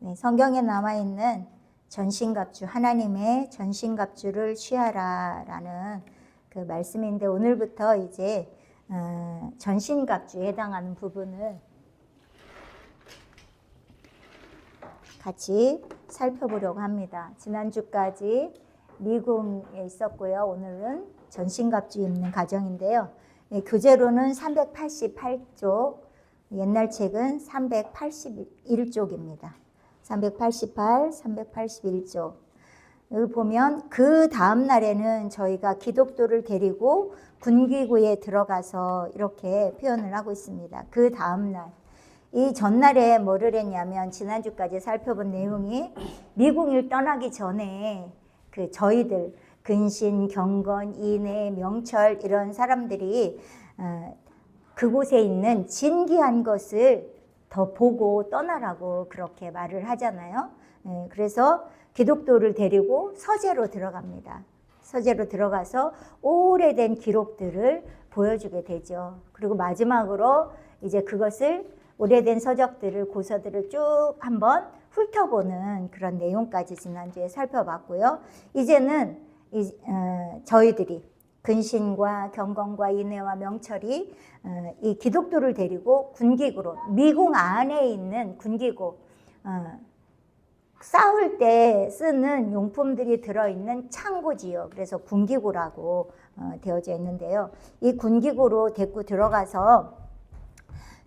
네, 성경에 남아있는 전신갑주, 하나님의 전신갑주를 취하라 라는 그 말씀인데, 오늘부터 이제 전신갑주에 해당하는 부분을 같이 살펴보려고 합니다. 지난주까지 미궁에 있었고요. 오늘은 전신갑주 입는 가정인데요. 교재로는 388쪽, 옛날 책은 381쪽입니다. 388, 381쪽. 여기 보면 그 다음 날에는 저희가 기독도를 데리고 군기구에 들어가서 이렇게 표현을 하고 있습니다. 그 다음 날. 이 전날에 뭐를 했냐면, 지난주까지 살펴본 내용이 미궁을 떠나기 전에 그 저희들 근신, 경건, 인해, 명철 이런 사람들이 그곳에 있는 진귀한 것을 더 보고 떠나라고 그렇게 말을 하잖아요. 그래서 기독도를 데리고 서재로 들어갑니다. 서재로 들어가서 오래된 기록들을 보여주게 되죠. 그리고 마지막으로 이제 그것을 오래된 서적들을, 고서들을 쭉 한번 훑어보는 그런 내용까지 지난주에 살펴봤고요. 이제는 저희들이 근신과 경건과 인애와 명철이 이 기독도를 데리고 군기구로, 미궁 안에 있는 군기구, 싸울 때 쓰는 용품들이 들어있는 창고지요. 그래서 군기구라고 되어져 있는데요. 이 군기구로 데리고 들어가서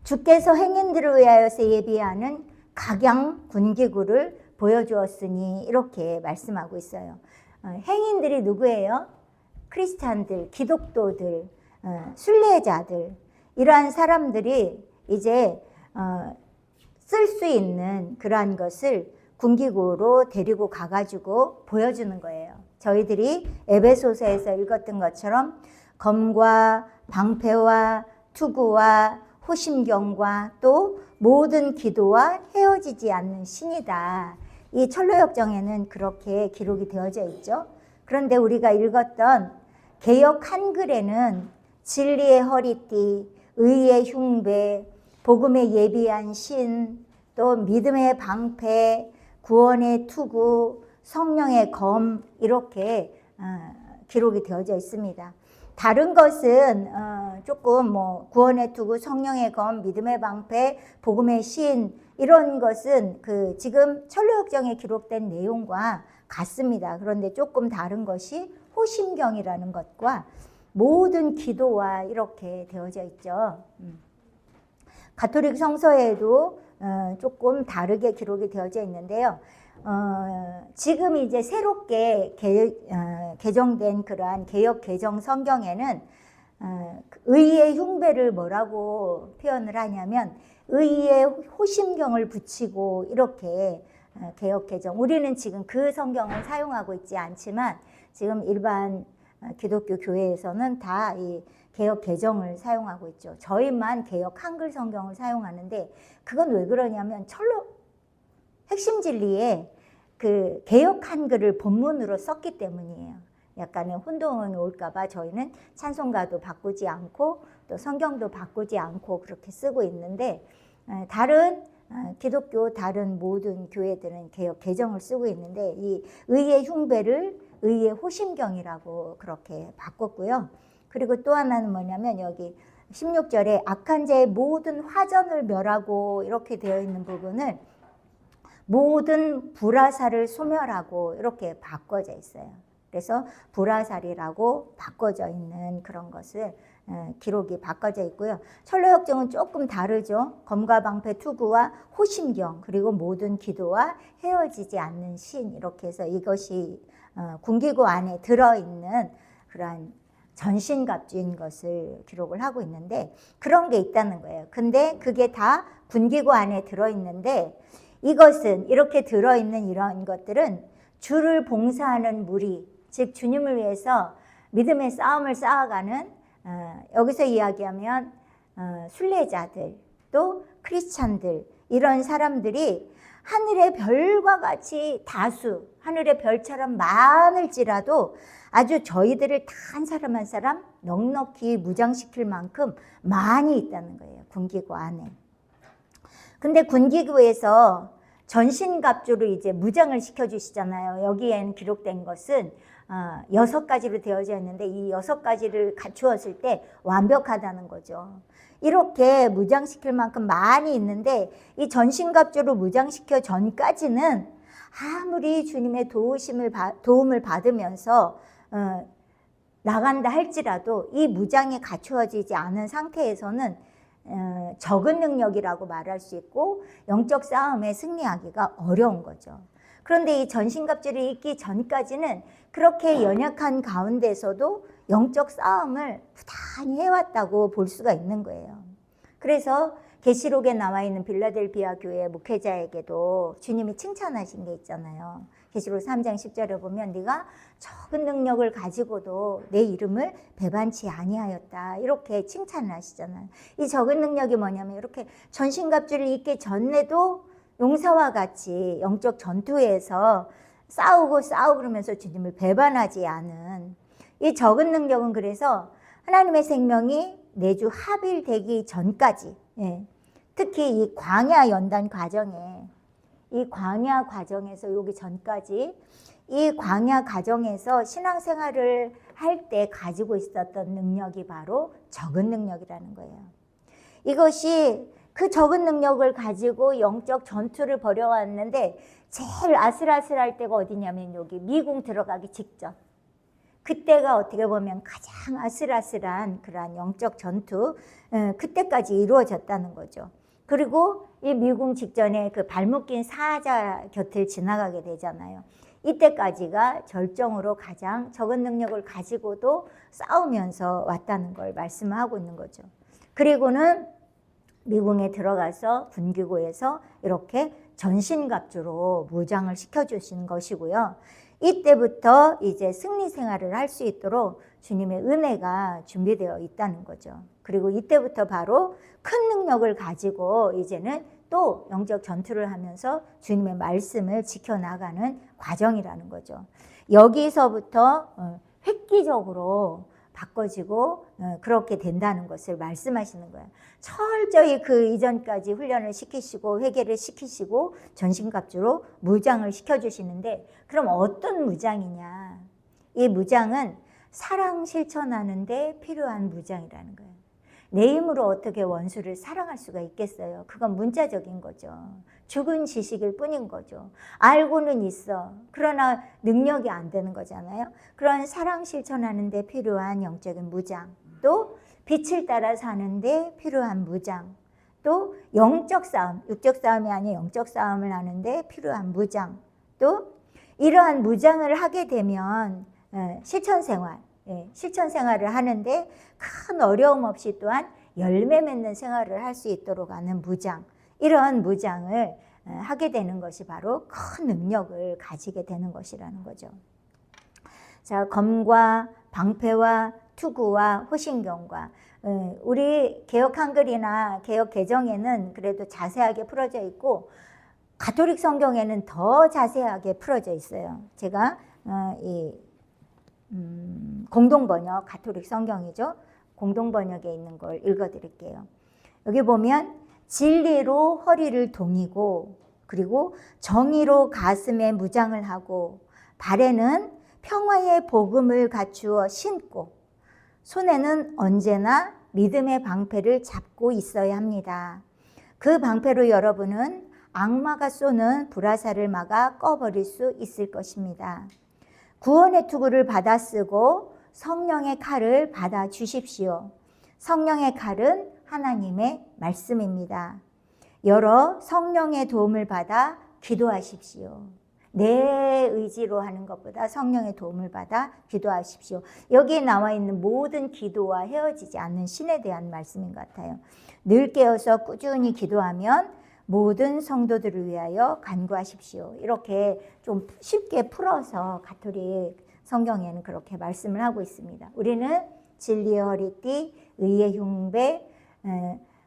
주께서 행인들을 위하여서 예비하는 각양 군기구를 보여주었으니 이렇게 말씀하고 있어요. 행인들이 누구예요? 크리스찬들, 기독도들, 순례자들, 이러한 사람들이 이제 쓸 수 있는 그러한 것을 군기구로 데리고 가가지고 보여주는 거예요. 저희들이 에베소서에서 읽었던 것처럼 검과 방패와 투구와 호심경과 또 모든 기도와 헤어지지 않는 신이다. 이 철로역정에는 그렇게 기록이 되어져 있죠. 그런데 우리가 읽었던 개역 한글에는 진리의 허리띠, 의의 흉배, 복음에 예비한 신, 또 믿음의 방패, 구원의 투구, 성령의 검, 이렇게 기록이 되어져 있습니다. 다른 것은 조금 구원의 투구, 성령의 검, 믿음의 방패, 복음의 신, 이런 것은 그 지금 철로역정에 기록된 내용과 같습니다. 그런데 조금 다른 것이 호심경이라는 것과 모든 기도와 이렇게 되어져 있죠. 가톨릭 성서에도 조금 다르게 기록이 되어져 있는데요. 지금 이제 새롭게 개정된 그러한 개역 개정 성경에는 의의 흉배를 뭐라고 표현을 하냐면 의의 호심경을 붙이고 이렇게 개역 개정. 우리는 지금 그 성경을 사용하고 있지 않지만 지금 일반 기독교 교회에서는 다 이 개역 개정을 사용하고 있죠. 저희만 개역 한글 성경을 사용하는데, 그건 왜 그러냐면 철로 핵심 진리에 그 개역 한글을 본문으로 썼기 때문이에요. 약간의 혼동이 올까봐 저희는 찬송가도 바꾸지 않고 또 성경도 바꾸지 않고 그렇게 쓰고 있는데, 다른 기독교 다른 모든 교회들은 개역 개정을 쓰고 있는데, 이 의의 흉배를 의의 호심경이라고 그렇게 바꿨고요. 그리고 또 하나는 뭐냐면 여기 16절에 악한 자의 모든 화전을 멸하고 이렇게 되어 있는 부분을 모든 불화살을 소멸하고 이렇게 바꿔져 있어요. 그래서 불화살이라고 바꿔져 있는 그런 것을 기록이 바꿔져 있고요. 철로역정은 조금 다르죠. 검과 방패, 투구와 호심경, 그리고 모든 기도와 헤어지지 않는 신, 이렇게 해서 이것이 군기구 안에 들어있는 그러한 전신갑주인 것을 기록을 하고 있는데, 그런 게 있다는 거예요. 근데 그게 다 군기구 안에 들어있는데, 이것은 이렇게 들어있는 이런 것들은 주를 봉사하는 무리, 즉 주님을 위해서 믿음의 싸움을 쌓아가는 여기서 이야기하면 순례자들, 또 크리스찬들, 이런 사람들이 하늘의 별과 같이 다수, 하늘의 별처럼 많을지라도 아주 저희들을 다 한 사람 한 사람 넉넉히 무장시킬 만큼 많이 있다는 거예요. 군기구 안에. 근데 군기구에서 전신갑주로 이제 무장을 시켜주시잖아요. 여기에는 기록된 것은 6가지로 되어져 있는데 이 6가지를 갖추었을 때 완벽하다는 거죠. 이렇게 무장시킬 만큼 많이 있는데 이 전신갑주로 무장시켜 전까지는 아무리 주님의 도움을 받으면서 나간다 할지라도 이 무장이 갖추어지지 않은 상태에서는 적은 능력이라고 말할 수 있고 영적 싸움에 승리하기가 어려운 거죠. 그런데 이 전신갑주를 입기 전까지는 그렇게 연약한 가운데서도 영적 싸움을 부단히 해왔다고 볼 수가 있는 거예요. 그래서 계시록에 나와 있는 빌라델비아 교회 목회자에게도 주님이 칭찬하신 게 있잖아요. 계시록 3장 10절에 보면 네가 적은 능력을 가지고도 내 이름을 배반치 아니하였다 이렇게 칭찬을 하시잖아요. 이 적은 능력이 뭐냐면 이렇게 전신갑주를 입기 전에도 용사와 같이 영적 전투에서 싸우고 그러면서 주님을 배반하지 않은 이 적은 능력은 그래서 하나님의 생명이 내주 합일되기 전까지 특히 이 광야 연단 과정에 이 광야 과정에서 여기 전까지 이 광야 과정에서 신앙생활을 할 때 가지고 있었던 능력이 바로 적은 능력이라는 거예요. 이것이 그 적은 능력을 가지고 영적 전투를 벌여왔는데 제일 아슬아슬할 때가 어디냐면 여기 미궁 들어가기 직전. 그때가 어떻게 보면 가장 아슬아슬한 그러한 영적 전투 그때까지 이루어졌다는 거죠. 그리고 이 미궁 직전에 그 발목 낀 사자 곁을 지나가게 되잖아요. 이때까지가 절정으로 가장 적은 능력을 가지고도 싸우면서 왔다는 걸 말씀하고 있는 거죠. 그리고는 미궁에 들어가서 분기고에서 이렇게 전신갑주로 무장을 시켜주신 것이고요. 이때부터 이제 승리 생활을 할 수 있도록 주님의 은혜가 준비되어 있다는 거죠. 그리고 이때부터 바로 큰 능력을 가지고 이제는 또 영적 전투를 하면서 주님의 말씀을 지켜나가는 과정이라는 거죠. 여기서부터 획기적으로 바꿔지고 그렇게 된다는 것을 말씀하시는 거예요. 철저히 그 이전까지 훈련을 시키시고 회개를 시키시고 전신갑주로 무장을 시켜주시는데 그럼 어떤 무장이냐? 이 무장은 사랑 실천하는 데 필요한 무장이라는 거예요. 내 힘으로 어떻게 원수를 사랑할 수가 있겠어요? 그건 문자적인 거죠. 죽은 지식일 뿐인 거죠. 알고는 있어. 그러나 능력이 안 되는 거잖아요. 그런 사랑 실천하는 데 필요한 영적인 무장, 또 빛을 따라 사는 데 필요한 무장, 또 영적 싸움, 육적 싸움이 아닌 영적 싸움을 하는데 필요한 무장, 또 이러한 무장을 하게 되면 실천생활을 하는데 큰 어려움 없이 또한 열매 맺는 생활을 할 수 있도록 하는 무장, 이러한 무장을 하게 되는 것이 바로 큰 능력을 가지게 되는 것이라는 거죠. 자, 검과 방패와 투구와 호신경과 우리 개역 한글이나 개역 개정에는 그래도 자세하게 풀어져 있고 가톨릭 성경에는 더 자세하게 풀어져 있어요. 제가 이 공동번역 가톨릭 성경이죠. 공동번역에 있는 걸 읽어드릴게요. 여기 보면 진리로 허리를 동이고 그리고 정의로 가슴에 무장을 하고 발에는 평화의 복음을 갖추어 신고 손에는 언제나 믿음의 방패를 잡고 있어야 합니다. 그 방패로 여러분은 악마가 쏘는 불화살을 막아 꺼버릴 수 있을 것입니다. 구원의 투구를 받아 쓰고 성령의 칼을 받아 주십시오. 성령의 칼은 하나님의 말씀입니다. 여러 성령의 도움을 받아 기도하십시오. 내 의지로 하는 것보다 성령의 도움을 받아 기도하십시오. 여기에 나와 있는 모든 기도와 헤어지지 않는 신에 대한 말씀인 것 같아요. 늘 깨어서 꾸준히 기도하면 모든 성도들을 위하여 간구하십시오. 이렇게 좀 쉽게 풀어서 가톨릭 성경에는 그렇게 말씀을 하고 있습니다. 우리는 진리의 허리띠, 의의 흉배,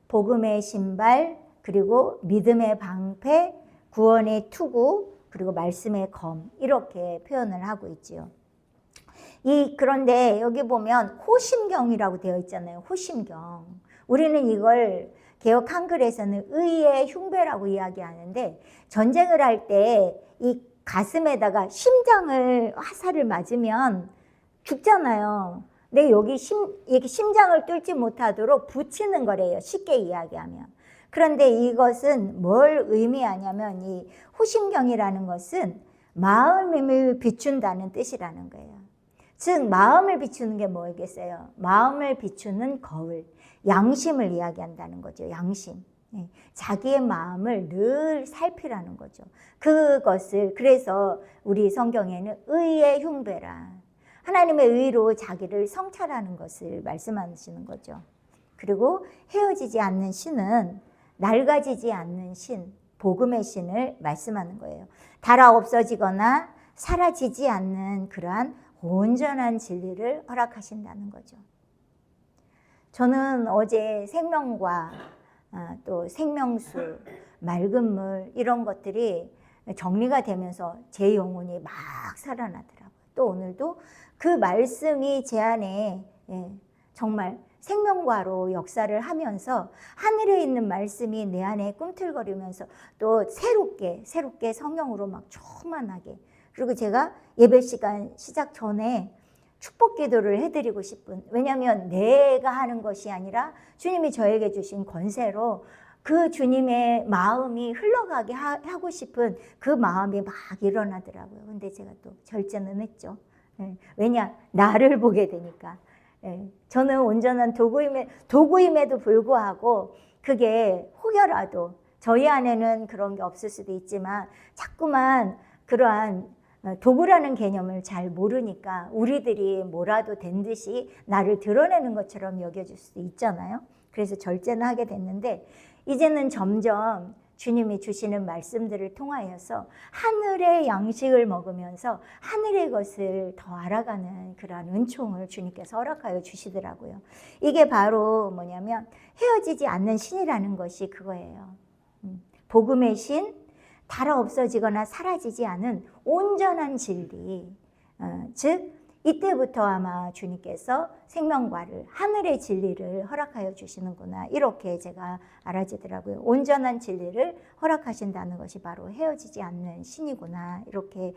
복음의 신발, 그리고 믿음의 방패, 구원의 투구, 그리고 말씀의 검, 이렇게 표현을 하고 있지요. 그런데 여기 보면 호심경이라고 되어 있잖아요. 호심경. 우리는 이걸 개역 한글에서는 의의 흉배라고 이야기하는데, 전쟁을 할 때 이 가슴에다가 심장을 화살을 맞으면 죽잖아요. 근데 여기 심장을 뚫지 못하도록 붙이는 거래요. 쉽게 이야기하면. 그런데 이것은 뭘 의미하냐면, 이 후심경이라는 것은 마음을 비춘다는 뜻이라는 거예요. 즉 마음을 비추는 게 뭐겠어요? 마음을 비추는 거울, 양심을 이야기한다는 거죠. 양심. 자기의 마음을 늘 살피라는 거죠. 그것을, 그래서 우리 성경에는 의의 흉배라, 하나님의 의로 자기를 성찰하는 것을 말씀하시는 거죠. 그리고 헤어지지 않는 신은 낡아지지 않는 신, 복음의 신을 말씀하는 거예요. 달아 없어지거나 사라지지 않는 그러한 온전한 진리를 허락하신다는 거죠. 저는 어제 생명과 또 생명수, 맑은 물 이런 것들이 정리가 되면서 제 영혼이 막 살아나더라고요. 또 오늘도 그 말씀이 제 안에 정말 생명과로 역사를 하면서 하늘에 있는 말씀이 내 안에 꿈틀거리면서 또 새롭게 성령으로 막 충만하게. 그리고 제가 예배 시간 시작 전에 축복 기도를 해드리고 싶은, 왜냐하면 내가 하는 것이 아니라 주님이 저에게 주신 권세로 그 주님의 마음이 흘러가게 하고 싶은 그 마음이 막 일어나더라고요. 근데 제가 또 절제는 했죠. 왜냐? 나를 보게 되니까. 저는 온전한 도구임에도 불구하고 그게 혹여라도 저희 안에는 그런 게 없을 수도 있지만 자꾸만 그러한 도구라는 개념을 잘 모르니까 우리들이 뭐라도 된 듯이 나를 드러내는 것처럼 여겨질 수도 있잖아요. 그래서 절제는 하게 됐는데, 이제는 점점 주님이 주시는 말씀들을 통하여서 하늘의 양식을 먹으면서 하늘의 것을 더 알아가는 그러한 은총을 주님께서 허락하여 주시더라고요. 이게 바로 뭐냐면 헤어지지 않는 신이라는 것이 그거예요. 복음의 신, 달아 없어지거나 사라지지 않은 온전한 진리. 즉 이때부터 아마 주님께서 생명과를, 하늘의 진리를 허락하여 주시는구나, 이렇게 제가 알아지더라고요. 온전한 진리를 허락하신다는 것이 바로 헤어지지 않는 신이구나, 이렇게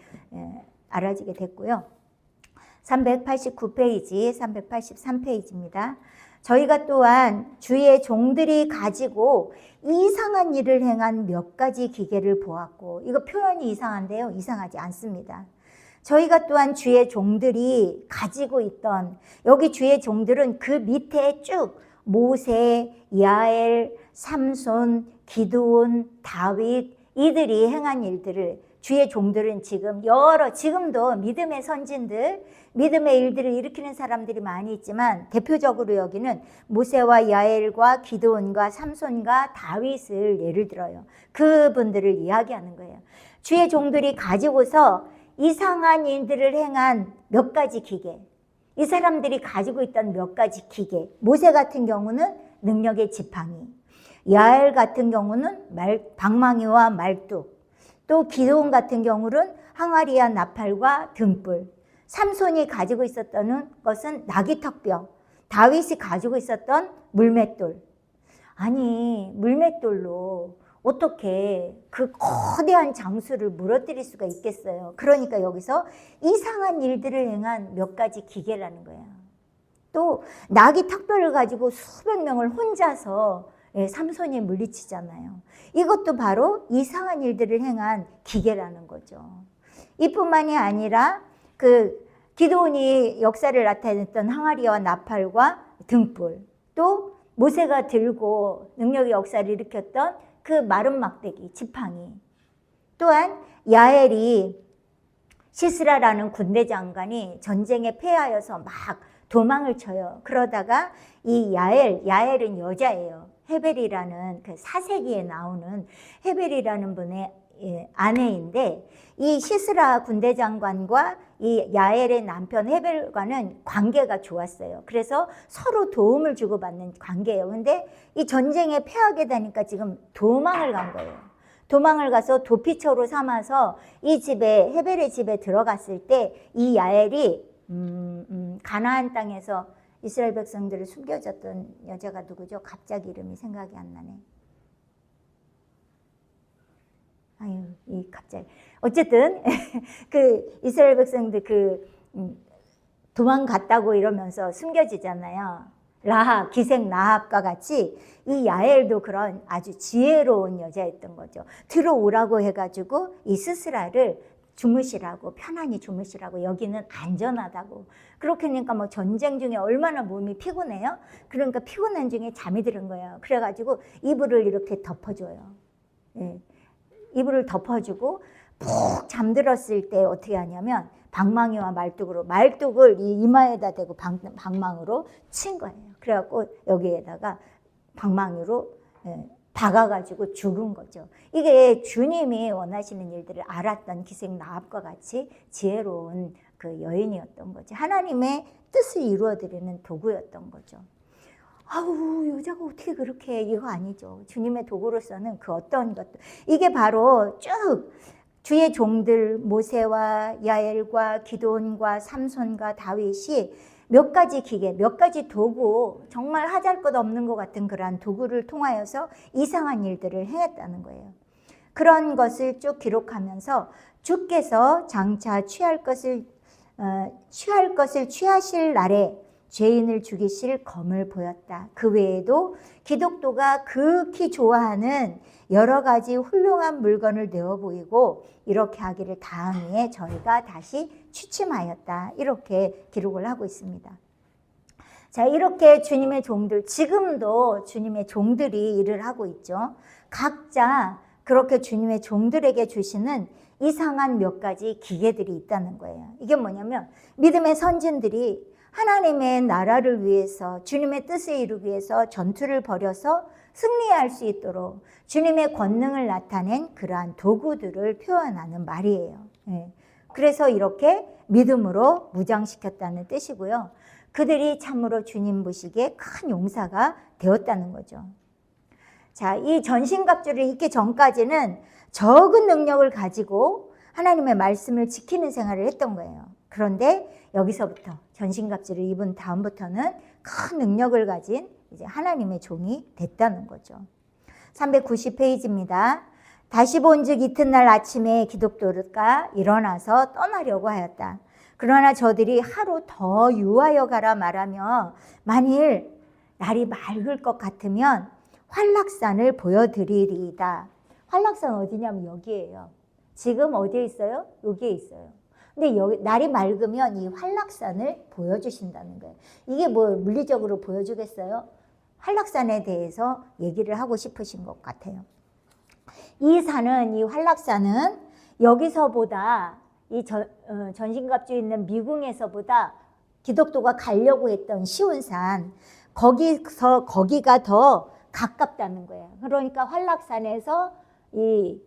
알아지게 됐고요. 389페이지, 383페이지입니다. 저희가 또한 주의 종들이 가지고 이상한 일을 행한 몇 가지 기계를 보았고, 이거 표현이 이상한데요, 이상하지 않습니다. 저희가 또한 주의 종들이 가지고 있던, 여기 주의 종들은 그 밑에 쭉 모세, 야엘, 삼손, 기드온, 다윗, 이들이 행한 일들을, 주의 종들은 지금도 믿음의 선진들, 믿음의 일들을 일으키는 사람들이 많이 있지만 대표적으로 여기는 모세와 야엘과 기드온과 삼손과 다윗을 예를 들어요. 그분들을 이야기하는 거예요. 주의 종들이 가지고서 이상한 일들을 행한 몇 가지 기계, 이 사람들이 가지고 있던 몇 가지 기계, 모세 같은 경우는 능력의 지팡이, 야엘 같은 경우는 방망이와 말뚝, 또 기드온 같은 경우는 항아리와 나팔과 등불, 삼손이 가지고 있었던 것은 나귀턱뼈, 다윗이 가지고 있었던 물맷돌. 아니, 물맷돌로 어떻게 그 거대한 장수를 무너뜨릴 수가 있겠어요? 그러니까 여기서 이상한 일들을 행한 몇 가지 기계라는 거예요. 또 나귀 턱뼈를 가지고 수백 명을 혼자서 삼손이 물리치잖아요. 이것도 바로 이상한 일들을 행한 기계라는 거죠. 이뿐만이 아니라 그 기드온이 역사를 나타냈던 항아리와 나팔과 등불, 또 모세가 들고 능력의 역사를 일으켰던 그 마른 막대기, 지팡이, 또한 야엘이, 시스라라는 군대 장관이 전쟁에 패하여서 막 도망을 쳐요. 그러다가 이 야엘은 여자예요. 헤벨이라는 그 사세기에 나오는 헤벨이라는 분의 아내인데, 이 시스라 군대 장관과 이 야엘의 남편 헤벨과는 관계가 좋았어요. 그래서 서로 도움을 주고받는 관계예요. 근데 이 전쟁에 패하게 되니까 지금 도망을 간 거예요. 도망을 가서 도피처로 삼아서 이 집에, 헤벨의 집에 들어갔을 때 이 야엘이 가나안 땅에서 이스라엘 백성들을 숨겨줬던 여자가 누구죠? 갑자기 이름이 생각이 안 나네. 아유, 이 갑자기. 어쨌든 그 이스라엘 백성들 도망갔다고 이러면서 숨겨지잖아요. 라합, 기생 라합과 같이 이 야엘도 그런 아주 지혜로운 여자였던 거죠. 들어오라고 해가지고 이 스스라를 주무시라고, 편안히 주무시라고, 여기는 안전하다고. 그렇게 하니까 뭐 전쟁 중에 얼마나 몸이 피곤해요? 그러니까 피곤한 중에 잠이 드는 거예요. 그래가지고 이불을 이렇게 덮어줘요. 예. 이불을 덮어주고 푹 잠들었을 때 어떻게 하냐면 방망이와 말뚝을 이 이마에다 대고 방망으로 친 거예요. 그래갖고 여기에다가 방망이로 박아가지고 죽은 거죠. 이게 주님이 원하시는 일들을 알았던 기생 라합과 같이 지혜로운 그 여인이었던 거죠. 하나님의 뜻을 이루어드리는 도구였던 거죠. 아우, 여자가 어떻게 그렇게 해? 이거 아니죠. 주님의 도구로서는 그 어떤 것도. 이게 바로 쭉 주의 종들 모세와 야엘과 기드온과 삼손과 다윗이 몇 가지 기계, 몇 가지 도구, 정말 하잘것없는 것 같은 그러한 도구를 통하여서 이상한 일들을 행했다는 거예요. 그런 것을 쭉 기록하면서 주께서 장차 취할 것을 취하실 날에 죄인을 죽이실 검을 보였다. 그 외에도 기독교가 극히 좋아하는 여러 가지 훌륭한 물건을 내어 보이고 이렇게 하기를 다음에 저희가 다시 취침하였다. 이렇게 기록을 하고 있습니다. 자, 이렇게 주님의 종들, 지금도 주님의 종들이 일을 하고 있죠. 각자 그렇게 주님의 종들에게 주시는 이상한 몇 가지 기계들이 있다는 거예요. 이게 뭐냐면 믿음의 선진들이 하나님의 나라를 위해서 주님의 뜻을 이루기 위해서 전투를 벌여서 승리할 수 있도록 주님의 권능을 나타낸 그러한 도구들을 표현하는 말이에요. 그래서 이렇게 믿음으로 무장시켰다는 뜻이고요. 그들이 참으로 주님 보시기에 큰 용사가 되었다는 거죠. 자, 이 전신갑주를 입기 전까지는 적은 능력을 가지고 하나님의 말씀을 지키는 생활을 했던 거예요. 그런데 여기서부터 전신갑주를 입은 다음부터는 큰 능력을 가진 이제 하나님의 종이 됐다는 거죠. 390페이지입니다. 다시 본즉 이튿날 아침에 기독교가 일어나서 떠나려고 하였다. 그러나 저들이 하루 더 유하여 가라 말하며 만일 날이 맑을 것 같으면 활락산을 보여드리리이다. 활락산 어디냐면 여기예요. 지금 어디에 있어요? 여기에 있어요. 근데 여기 날이 맑으면 이 활락산을 보여주신다는 거예요. 이게 뭐 물리적으로 보여주겠어요? 활락산에 대해서 얘기를 하고 싶으신 것 같아요. 이 산은, 이 활락산은 여기서보다 이 전신갑주 있는 미궁에서보다 기독교가 가려고 했던 시온산, 거기가 더 가깝다는 거예요. 그러니까 활락산에서 이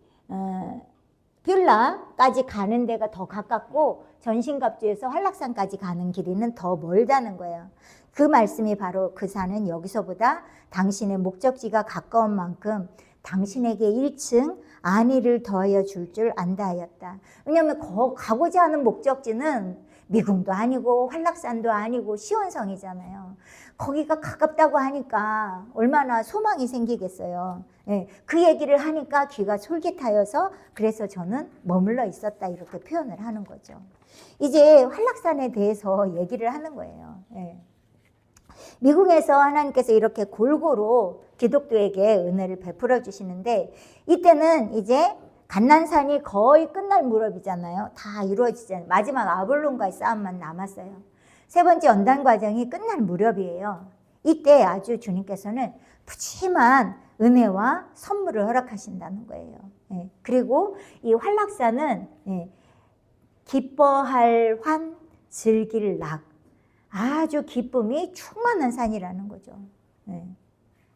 뷸라까지 가는 데가 더 가깝고 전신갑주에서 활락산까지 가는 길이는 더 멀다는 거예요. 그 말씀이 바로 그 산은 여기서보다 당신의 목적지가 가까운 만큼 당신에게 1층 안위를 더하여 줄 줄 안다 하였다. 왜냐하면 가고자 하는 목적지는 미궁도 아니고 활락산도 아니고 시온성이잖아요. 거기가 가깝다고 하니까 얼마나 소망이 생기겠어요. 예, 그 얘기를 하니까 귀가 솔깃하여서 그래서 저는 머물러 있었다 이렇게 표현을 하는 거죠. 이제 활락산에 대해서 얘기를 하는 거예요. 예. 미궁에서 하나님께서 이렇게 골고루 기독교에게 은혜를 베풀어 주시는데 이때는 이제 감난산이 거의 끝날 무렵이잖아요. 다 이루어지잖아요. 마지막 아볼론과의 싸움만 남았어요. 세 번째 연단 과정이 끝날 무렵이에요. 이때 아주 주님께서는 푸짐한 은혜와 선물을 허락하신다는 거예요. 예. 그리고 이 활락산은 기뻐할 환, 즐길 락, 아주 기쁨이 충만한 산이라는 거죠. 예.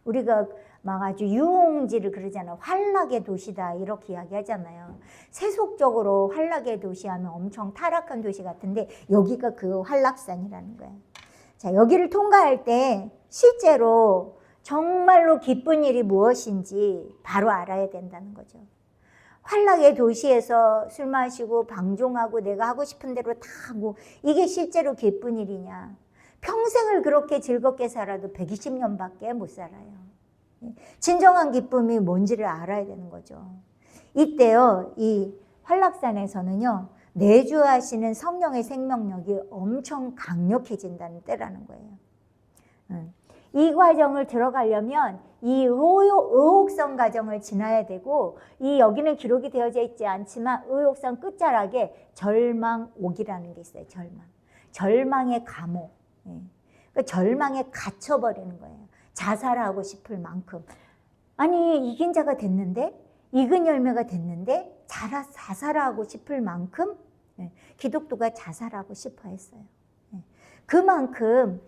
우리가 막 아주 유흥지를 그러잖아요. 환락의 도시다 이렇게 이야기하잖아요. 세속적으로 환락의 도시하면 엄청 타락한 도시 같은데 여기가 그 환락산이라는 거예요. 자, 여기를 통과할 때 실제로 정말로 기쁜 일이 무엇인지 바로 알아야 된다는 거죠. 환락의 도시에서 술 마시고 방종하고 내가 하고 싶은 대로 다 하고 이게 실제로 기쁜 일이냐. 평생을 그렇게 즐겁게 살아도 120년밖에 못 살아요. 진정한 기쁨이 뭔지를 알아야 되는 거죠. 이때요, 이 활락산에서는요, 내주하시는 성령의 생명력이 엄청 강력해진다는 때라는 거예요. 이 과정을 들어가려면 이 의옥성 과정을 지나야 되고, 이 여기는 기록이 되어져 있지 않지만 의옥성 끝자락에 절망옥이라는 게 있어요. 절망의 감옥. 그러니까 절망에 갇혀버리는 거예요. 자살하고 싶을 만큼. 아니, 이긴 자가 됐는데, 익은 열매가 됐는데 자살하고 싶을 만큼 기독교가 자살하고 싶어 했어요. 그만큼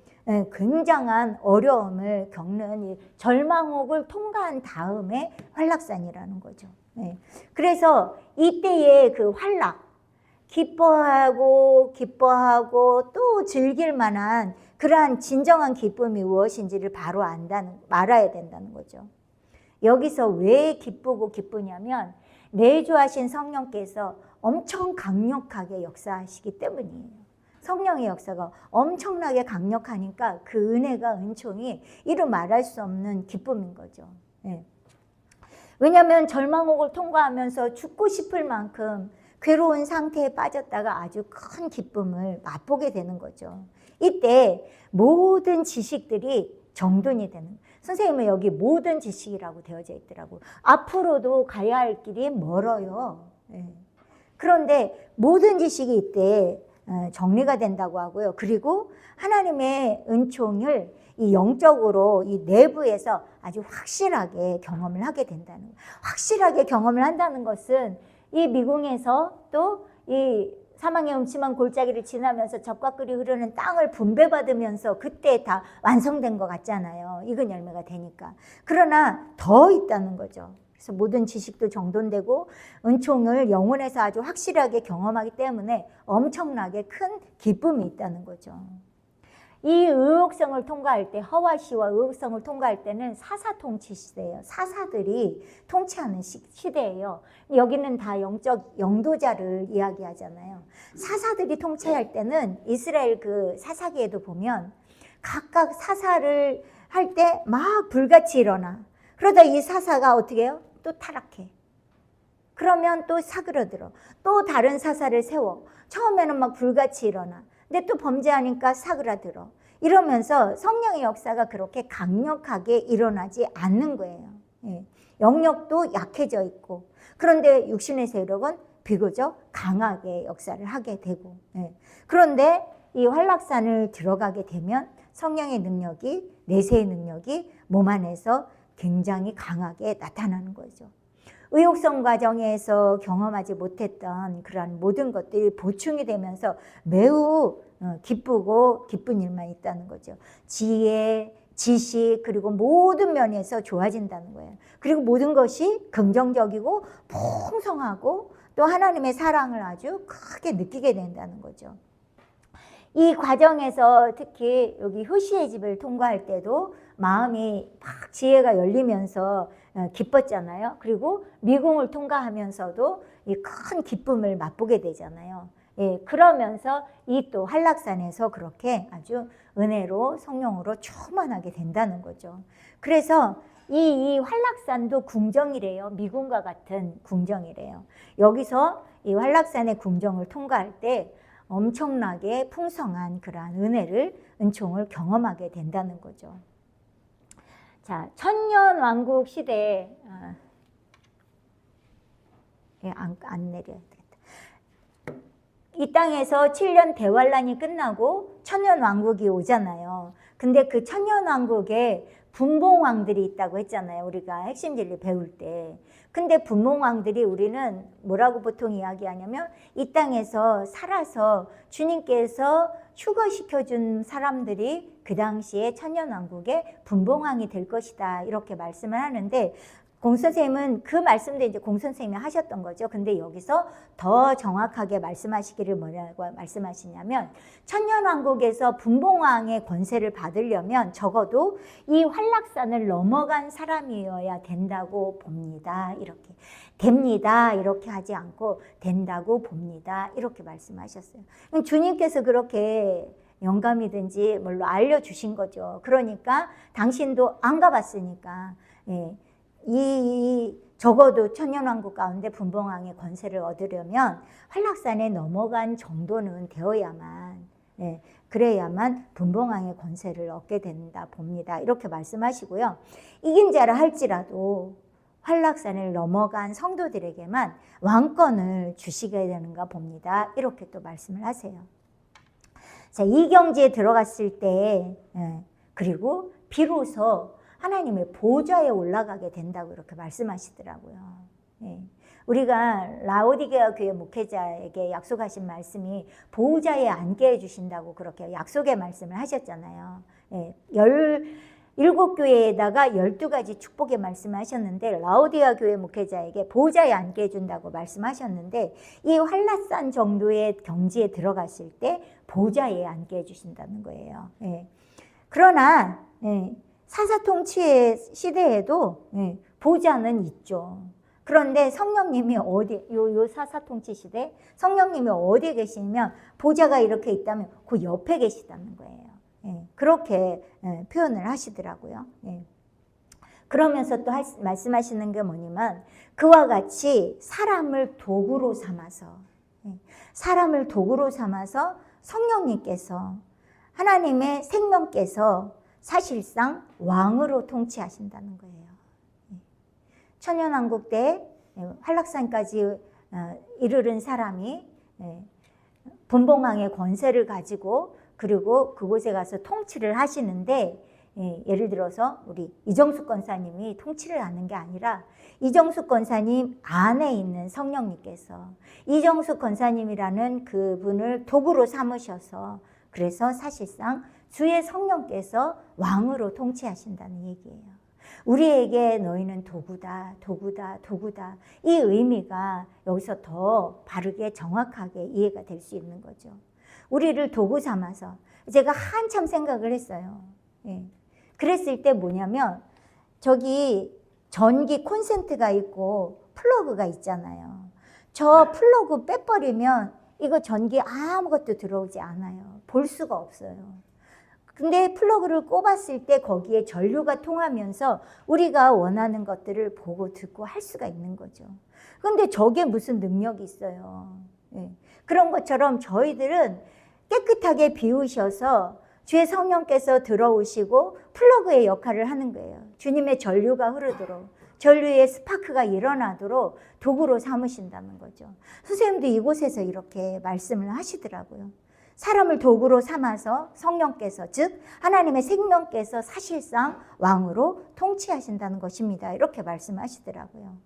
굉장한 어려움을 겪는 이 절망옥을 통과한 다음에 활락산이라는 거죠. 그래서 이때의 그 활락, 기뻐하고 또 즐길 만한 그러한 진정한 기쁨이 무엇인지를 바로 알아야 된다는 거죠. 여기서 왜 기쁘냐면 내주하신 성령께서 엄청 강력하게 역사하시기 때문이에요. 성령의 역사가 엄청나게 강력하니까 그 은혜가 은총이 이루 말할 수 없는 기쁨인 거죠. 왜냐하면 절망옥을 통과하면서 죽고 싶을 만큼 괴로운 상태에 빠졌다가 아주 큰 기쁨을 맛보게 되는 거죠. 이때 모든 지식들이 정돈이 되는 거예요. 선생님은 여기 모든 지식이라고 되어져 있더라고요. 앞으로도 가야 할 길이 멀어요. 그런데 모든 지식이 이때 정리가 된다고 하고요. 그리고 하나님의 은총을 이 영적으로 이 내부에서 아주 확실하게 경험을 하게 된다는 거예요. 확실하게 경험을 한다는 것은 이 미궁에서 또 이 사망의 음침한 골짜기를 지나면서 적과 꿀이 흐르는 땅을 분배받으면서 그때 다 완성된 것 같잖아요. 익은 열매가 되니까. 그러나 더 있다는 거죠. 그래서 모든 지식도 정돈되고 은총을 영혼에서 아주 확실하게 경험하기 때문에 엄청나게 큰 기쁨이 있다는 거죠. 이 의옥성을 통과할 때, 허와시와 의옥성을 통과할 때는 사사통치 시대예요. 사사들이 통치하는 시대예요. 여기는 다 영적 영도자를 이야기하잖아요. 사사들이 통치할 때는 이스라엘 그 사사기에도 보면 각각 사사를 할 때 막 불같이 일어나. 그러다 이 사사가 어떻게 해요? 또 타락해. 그러면 또 사그러들어. 또 다른 사사를 세워. 처음에는 막 불같이 일어나. 근데 또 범죄하니까 사그라들어. 이러면서 성령의 역사가 그렇게 강력하게 일어나지 않는 거예요. 영역도 약해져 있고. 그런데 육신의 세력은 비교적 강하게 역사를 하게 되고. 그런데 이 활락산을 들어가게 되면 성령의 능력이, 내세의 능력이 몸 안에서 굉장히 강하게 나타나는 거죠. 의옥성 과정에서 경험하지 못했던 그러한 모든 것들이 보충이 되면서 매우 기쁘고 기쁜 일만 있다는 거죠. 지혜, 지식, 그리고 모든 면에서 좋아진다는 거예요. 그리고 모든 것이 긍정적이고 풍성하고 또 하나님의 사랑을 아주 크게 느끼게 된다는 거죠. 이 과정에서 특히 여기 효시의 집을 통과할 때도 마음이 막 지혜가 열리면서 기뻤잖아요. 그리고 미궁을 통과하면서도 이 큰 기쁨을 맛보게 되잖아요. 그러면서 이 또 한락산에서 그렇게 아주 은혜로 성령으로 충만하게 된다는 거죠. 그래서 이 한락산도 궁정이래요. 미궁과 같은 궁정이래요. 여기서 이 한락산의 궁정을 통과할 때 엄청나게 풍성한 그러한 은총을 경험하게 된다는 거죠. 자, 천년 왕국 시대에 안 내려야 되겠다. 이 땅에서 7년 대환란이 끝나고 천년 왕국이 오잖아요. 근데 그 천년 왕국에 분봉왕들이 있다고 했잖아요. 우리가 핵심 진리 배울 때. 근데 분봉왕들이 우리는 뭐라고 보통 이야기하냐면 이 땅에서 살아서 주님께서 휴거시켜준 사람들이 그 당시에 천년왕국의 분봉왕이 될 것이다. 이렇게 말씀을 하는데 공선생님은 그 말씀도 이제 공선생님이 하셨던 거죠. 근데 여기서 더 정확하게 말씀하시기를 뭐라고 말씀하시냐면 천년왕국에서 분봉왕의 권세를 받으려면 적어도 이 활락산을 넘어간 사람이어야 된다고 봅니다. 이렇게 됩니다. 이렇게 하지 않고 된다고 봅니다. 이렇게 말씀하셨어요. 주님께서 그렇게 영감이든지 뭘로 알려주신 거죠. 그러니까 당신도 안 가봤으니까 적어도 천년왕국 가운데 분봉왕의 권세를 얻으려면 활락산에 넘어간 정도는 되어야만 그래야만 분봉왕의 권세를 얻게 된다 봅니다. 이렇게 말씀하시고요. 이긴 자라 할지라도 활락산을 넘어간 성도들에게만 왕권을 주시게 되는가 봅니다. 이렇게 또 말씀을 하세요. 자, 이 경지에 들어갔을 때 그리고 비로소 하나님의 보좌에 올라가게 된다고 이렇게 말씀하시더라고요. 우리가 라오디게아 교회 목회자에게 약속하신 말씀이 보좌에 앉게 해주신다고 그렇게 약속의 말씀을 하셨잖아요. 17교회에다가 12가지 축복의 말씀을 하셨는데 라오디게아 교회 목회자에게 보좌에 앉게 해준다고 말씀하셨는데 이 활락산 정도의 경지에 들어갔을 때 보좌에 앉게 해주신다는 거예요. 그러나 사사통치의 시대에도 보좌는 있죠. 그런데 성령님이 요 사사통치 시대 성령님이 어디에 계시면 보좌가 이렇게 있다면 그 옆에 계시다는 거예요. 그렇게 표현을 하시더라고요. 그러면서 또 말씀하시는 게 뭐냐면 그와 같이 사람을 도구로 삼아서 성령님께서 하나님의 생명께서 사실상 왕으로 통치하신다는 거예요. 천년왕국 때 활락산까지 이르른 사람이 분봉왕의 권세를 가지고 그리고 그곳에 가서 통치를 하시는데 예를 들어서 우리 이정숙 권사님이 통치를 하는 게 아니라 이정숙 권사님 안에 있는 성령님께서 이정숙 권사님이라는 그분을 도구로 삼으셔서 그래서 사실상 주의 성령께서 왕으로 통치하신다는 얘기예요. 우리에게 너희는 도구다. 이 의미가 여기서 더 바르게 정확하게 이해가 될 수 있는 거죠. 우리를 도구 삼아서 제가 한참 생각을 했어요. 그랬을 때 뭐냐면 저기 전기 콘센트가 있고 플러그가 있잖아요. 저 플러그 빼버리면 이거 전기 아무것도 들어오지 않아요. 볼 수가 없어요. 근데 플러그를 꼽았을 때 거기에 전류가 통하면서 우리가 원하는 것들을 보고 듣고 할 수가 있는 거죠. 근데 저게 무슨 능력이 있어요. 그런 것처럼 저희들은 깨끗하게 비우셔서 주의 성령께서 들어오시고 플러그의 역할을 하는 거예요. 주님의 전류가 흐르도록 전류의 스파크가 일어나도록 도구로 삼으신다는 거죠. 선생님도 이곳에서 이렇게 말씀을 하시더라고요. 사람을 도구로 삼아서 성령께서 즉 하나님의 생명께서 사실상 왕으로 통치하신다는 것입니다. 이렇게 말씀하시더라고요.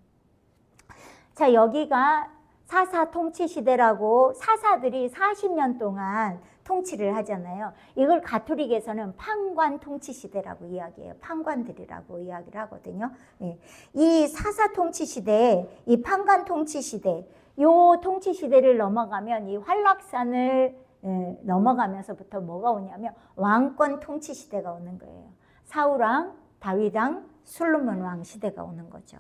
자, 여기가 사사 통치 시대라고 사사들이 40년 동안 통치를 하잖아요. 이걸 가톨릭에서는 판관 통치 시대라고 이야기해요. 판관들이라고 이야기를 하거든요. 이 사사 통치 시대에 이 판관 통치 시대, 요 통치 시대를 넘어가면 이 활락산을 넘어가면서부터 뭐가 오냐면 왕권 통치 시대가 오는 거예요. 사울왕, 다윗왕, 솔로몬 왕 시대가 오는 거죠.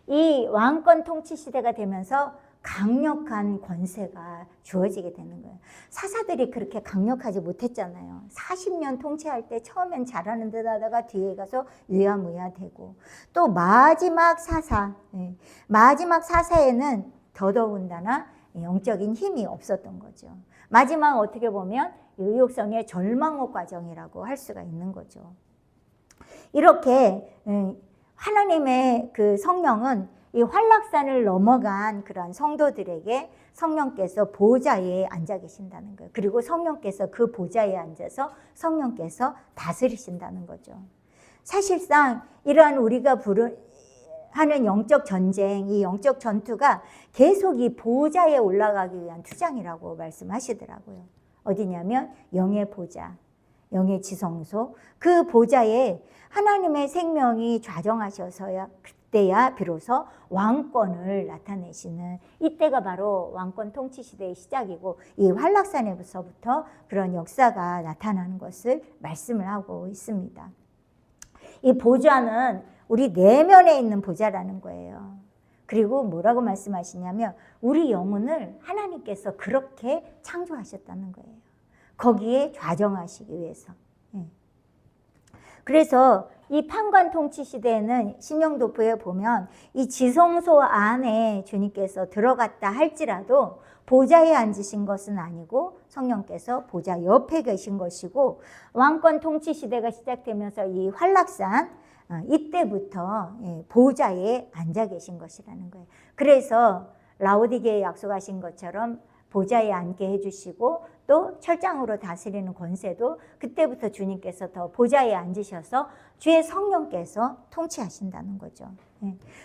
이 왕권 통치 시대가 되면서 강력한 권세가 주어지게 되는 거예요. 사사들이 그렇게 강력하지 못했잖아요. 40년 통치할 때 처음엔 잘하는 듯 하다가 뒤에 가서 유야무야 되고 또 마지막 사사에는 더더군다나 영적인 힘이 없었던 거죠. 마지막 어떻게 보면 의욕성의 절망의 과정이라고 할 수가 있는 거죠. 이렇게 하나님의 그 성령은 이 활락산을 넘어간 그러한 성도들에게 성령께서 보좌에 앉아 계신다는 거예요. 그리고 성령께서 그 보좌에 앉아서 성령께서 다스리신다는 거죠. 사실상 이러한 우리가 하는 영적 전쟁, 이 영적 전투가 계속 이 보좌에 올라가기 위한 투쟁이라고 말씀하시더라고요. 어디냐면 영의 보좌, 영의 지성소, 그 보좌에 하나님의 생명이 좌정하셔서야 그때야 비로소 왕권을 나타내시는 이때가 바로 왕권 통치 시대의 시작이고 이 활락산에서부터 그런 역사가 나타나는 것을 말씀을 하고 있습니다. 이 보좌는 우리 내면에 있는 보좌라는 거예요. 그리고 뭐라고 말씀하시냐면 우리 영혼을 하나님께서 그렇게 창조하셨다는 거예요. 거기에 좌정하시기 위해서. 그래서 이 판관 통치 시대에는 신영도표에 보면 이 지성소 안에 주님께서 들어갔다 할지라도 보좌에 앉으신 것은 아니고 성령께서 보좌 옆에 계신 것이고, 왕권 통치 시대가 시작되면서 이 환락산 이때부터 보좌에 앉아 계신 것이라는 거예요. 그래서 라오디게에 약속하신 것처럼 보좌에 앉게 해주시고 또 철장으로 다스리는 권세도 그때부터 주님께서 더 보좌에 앉으셔서 주의 성령께서 통치하신다는 거죠.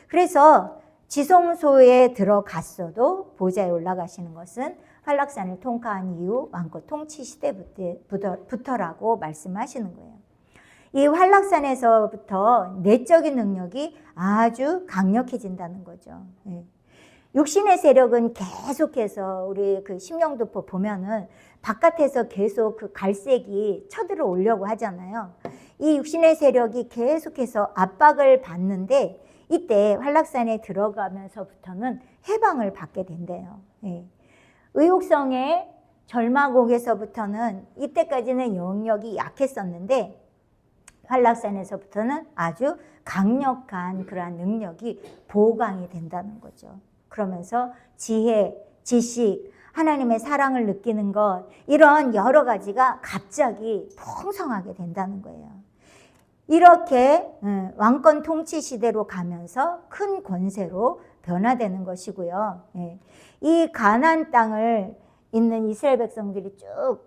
그래서 지성소에 들어갔어도 보좌에 올라가시는 것은 환락산을 통과한 이후 왕권 통치 시대부터라고 말씀하시는 거예요. 이 환락산에서부터 내적인 능력이 아주 강력해진다는 거죠. 육신의 세력은 계속해서 우리 그 심령도표 보면은 바깥에서 계속 그 갈색이 쳐들어 오려고 하잖아요. 이 육신의 세력이 계속해서 압박을 받는데 이때 환락산에 들어가면서부터는 해방을 받게 된대요. 의욕성의 절마곡에서부터는 이때까지는 영역이 약했었는데 환락산에서부터는 아주 강력한 그러한 능력이 보강이 된다는 거죠. 그러면서 지혜, 지식, 하나님의 사랑을 느끼는 것, 이런 여러 가지가 갑자기 풍성하게 된다는 거예요. 이렇게 왕권 통치 시대로 가면서 큰 권세로 변화되는 것이고요. 이 가나안 땅을 있는 이스라엘 백성들이 쭉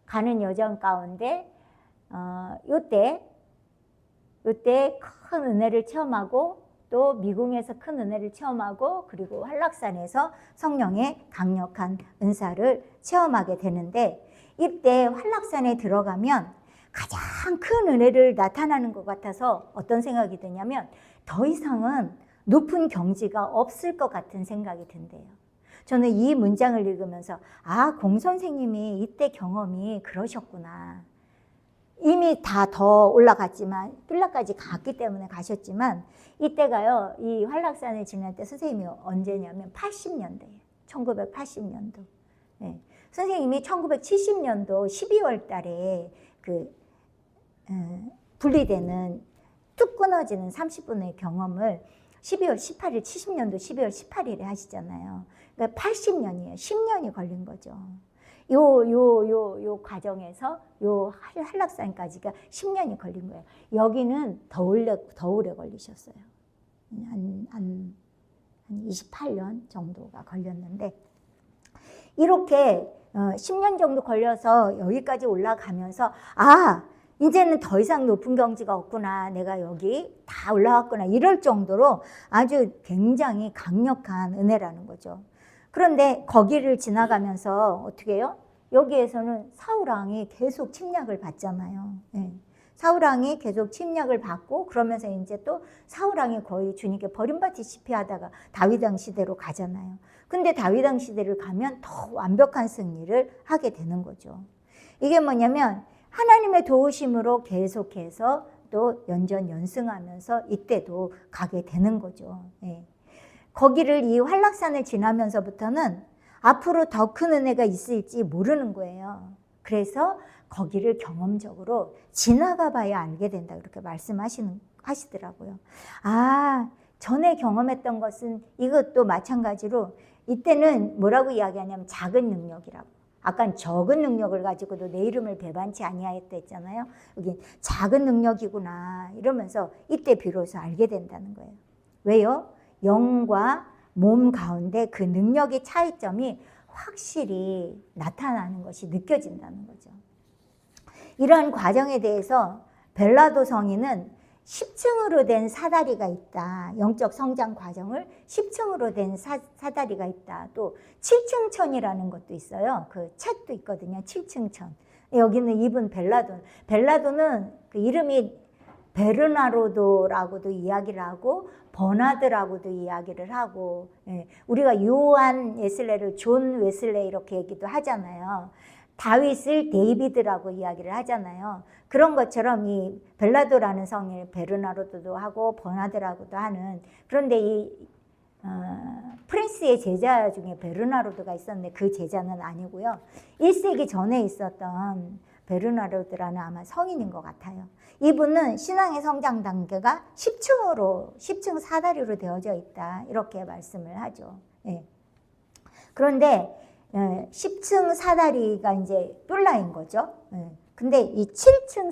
가는 여정 가운데 요때 큰 은혜를 체험하고 또 미궁에서 큰 은혜를 체험하고 그리고 환락산에서 성령의 강력한 은사를 체험하게 되는데, 이때 환락산에 들어가면 가장 큰 은혜를 나타나는 것 같아서 어떤 생각이 드냐면 더 이상은 높은 경지가 없을 것 같은 생각이 든대요. 저는 이 문장을 읽으면서 공 선생님이 이때 경험이 그러셨구나. 이미 다 더 올라갔지만 빌라까지 갔기 때문에 가셨지만 이때가요, 이 환락산을 지날 때 선생님이 언제냐면 80년대예요. 1980년도. 선생님이 1970년도 12월 달에 분리되는 뚝 끊어지는 30분의 경험을 12월 18일, 70년도 12월 18일에 하시잖아요. 그러니까 80년이에요. 10년이 걸린 거죠. 요 과정에서 요 한락산까지가 10년이 걸린 거예요. 여기는 더 오래 걸리셨어요. 한 28년 정도가 걸렸는데, 이렇게 10년 정도 걸려서 여기까지 올라가면서 이제는 더 이상 높은 경지가 없구나, 내가 여기 다 올라왔구나, 이럴 정도로 아주 굉장히 강력한 은혜라는 거죠. 그런데 거기를 지나가면서 어떻게 해요? 여기에서는 사울왕이 계속 침략을 받잖아요. 사울왕이 계속 침략을 받고 그러면서 이제 또 사울왕이 거의 주님께 버림받히시피 하다가 다윗왕 시대로 가잖아요. 근데 다윗왕 시대를 가면 더 완벽한 승리를 하게 되는 거죠. 이게 뭐냐면 하나님의 도우심으로 계속해서 또 연전연승하면서 이때도 가게 되는 거죠. 거기를 이 환락산을 지나면서부터는 앞으로 더 큰 은혜가 있을지 모르는 거예요. 그래서 거기를 경험적으로 지나가 봐야 알게 된다, 그렇게 하시더라고요. 전에 경험했던 것은 이것도 마찬가지로 이때는 뭐라고 이야기하냐면 작은 능력이라고. 아까 적은 능력을 가지고도 내 이름을 배반치 아니하였다 했잖아요. 여기 작은 능력이구나 이러면서 이때 비로소 알게 된다는 거예요. 왜요? 영과 몸 가운데 그 능력의 차이점이 확실히 나타나는 것이 느껴진다는 거죠. 이러한 과정에 대해서 벨라도 성인은 10층으로 된 사다리가 있다. 영적 성장 과정을 10층으로 된 사다리가 있다. 또 7층 천이라는 것도 있어요. 그 책도 있거든요. 7층 천. 여기는 이분 벨라도는 그 이름이 베르나르도라고도 이야기를 하고 버나드라고도 이야기를 하고, 우리가 요한 웨슬레를 존 웨슬레 이렇게 얘기도 하잖아요. 다윗을 데이비드라고 이야기를 하잖아요. 그런 것처럼 이 벨라도라는 성을 베르나르도도 하고 버나드라고도 하는, 그런데 이 프린스의 제자 중에 베르나르도가 있었는데 그 제자는 아니고요. 1세기 전에 있었던 베르나르도라는 아마 성인인 것 같아요. 이분은 신앙의 성장 단계가 10층 사다리로 되어져 있다. 이렇게 말씀을 하죠. 예. 그런데 10층 사다리가 이제 뿔라인 거죠. 예. 근데 이 7층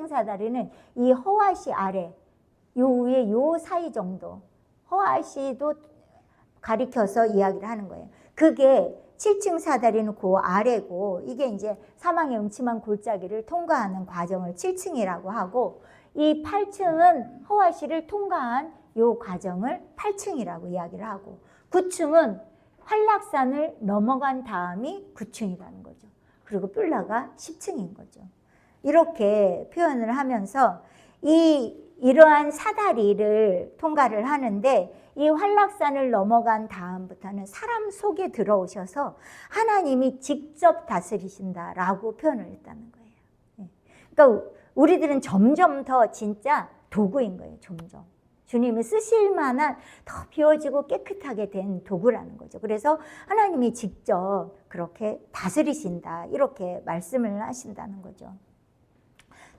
사다리는 이 허와시 아래, 요 위에 요 사이 정도, 허와시도 가리켜서 이야기를 하는 거예요. 그게 7층 사다리는 그 아래고, 이게 이제 사망의 음침한 골짜기를 통과하는 과정을 7층이라고 하고, 이 8층은 허와시를 통과한 요 과정을 8층이라고 이야기를 하고, 9층은 활락산을 넘어간 다음이 9층이라는 거죠. 그리고 뿔라가 10층인 거죠. 이렇게 표현을 하면서 이러한 사다리를 통과를 하는데, 이 활락산을 넘어간 다음부터는 사람 속에 들어오셔서 하나님이 직접 다스리신다라고 표현을 했다는 거예요. 그러니까 우리들은 점점 더 진짜 도구인 거예요. 점점. 주님이 쓰실 만한 더 비워지고 깨끗하게 된 도구라는 거죠. 그래서 하나님이 직접 그렇게 다스리신다, 이렇게 말씀을 하신다는 거죠.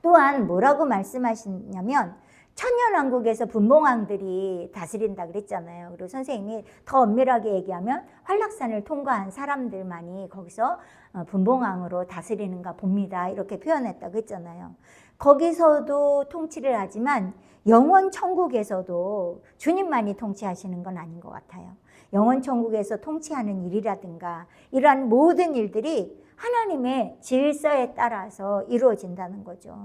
또한 뭐라고 말씀하시냐면, 천년왕국에서 분봉왕들이 다스린다 그랬잖아요. 그리고 선생님이 더 엄밀하게 얘기하면 활락산을 통과한 사람들만이 거기서 분봉왕으로 다스리는가 봅니다. 이렇게 표현했다고 했잖아요. 거기서도 통치를 하지만 영원 천국에서도 주님만이 통치하시는 건 아닌 것 같아요. 영원 천국에서 통치하는 일이라든가 이러한 모든 일들이 하나님의 질서에 따라서 이루어진다는 거죠.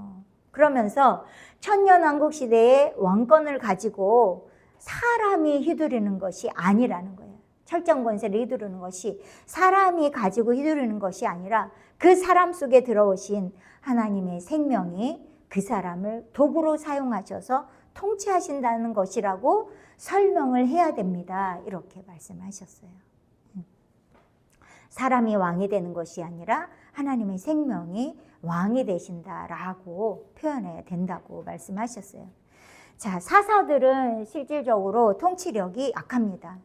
그러면서 천년왕국 시대의 왕권을 가지고 사람이 휘두르는 것이 아니라는 거예요. 철정 권세를 휘두르는 것이 사람이 가지고 휘두르는 것이 아니라 그 사람 속에 들어오신 하나님의 생명이 그 사람을 도구로 사용하셔서 통치하신다는 것이라고 설명을 해야 됩니다. 이렇게 말씀하셨어요. 사람이 왕이 되는 것이 아니라 하나님의 생명이 왕이 되신다라고 표현해야 된다고 말씀하셨어요. 자, 사사들은 실질적으로 통치력이 약합니다.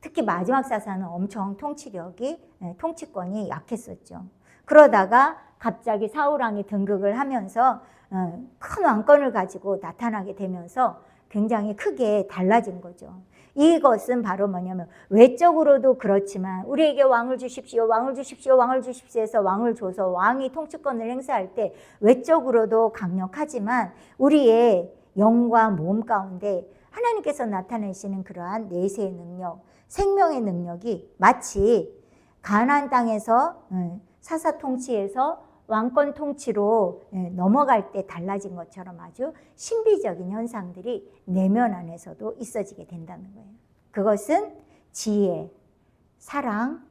특히 마지막 사사는 엄청 통치권이 약했었죠. 그러다가 갑자기 사울왕이 등극을 하면서 큰 왕권을 가지고 나타나게 되면서 굉장히 크게 달라진 거죠. 이것은 바로 뭐냐면 외적으로도 그렇지만 우리에게 왕을 주십시오, 왕을 주십시오, 왕을 주십시오 해서 왕을 줘서 왕이 통치권을 행사할 때 외적으로도 강력하지만 우리의 영과 몸 가운데 하나님께서 나타내시는 그러한 내세의 능력, 생명의 능력이 마치 가나안 땅에서 사사 통치에서 왕권 통치로 넘어갈 때 달라진 것처럼 아주 신비적인 현상들이 내면 안에서도 있어지게 된다는 거예요. 그것은 지혜, 사랑,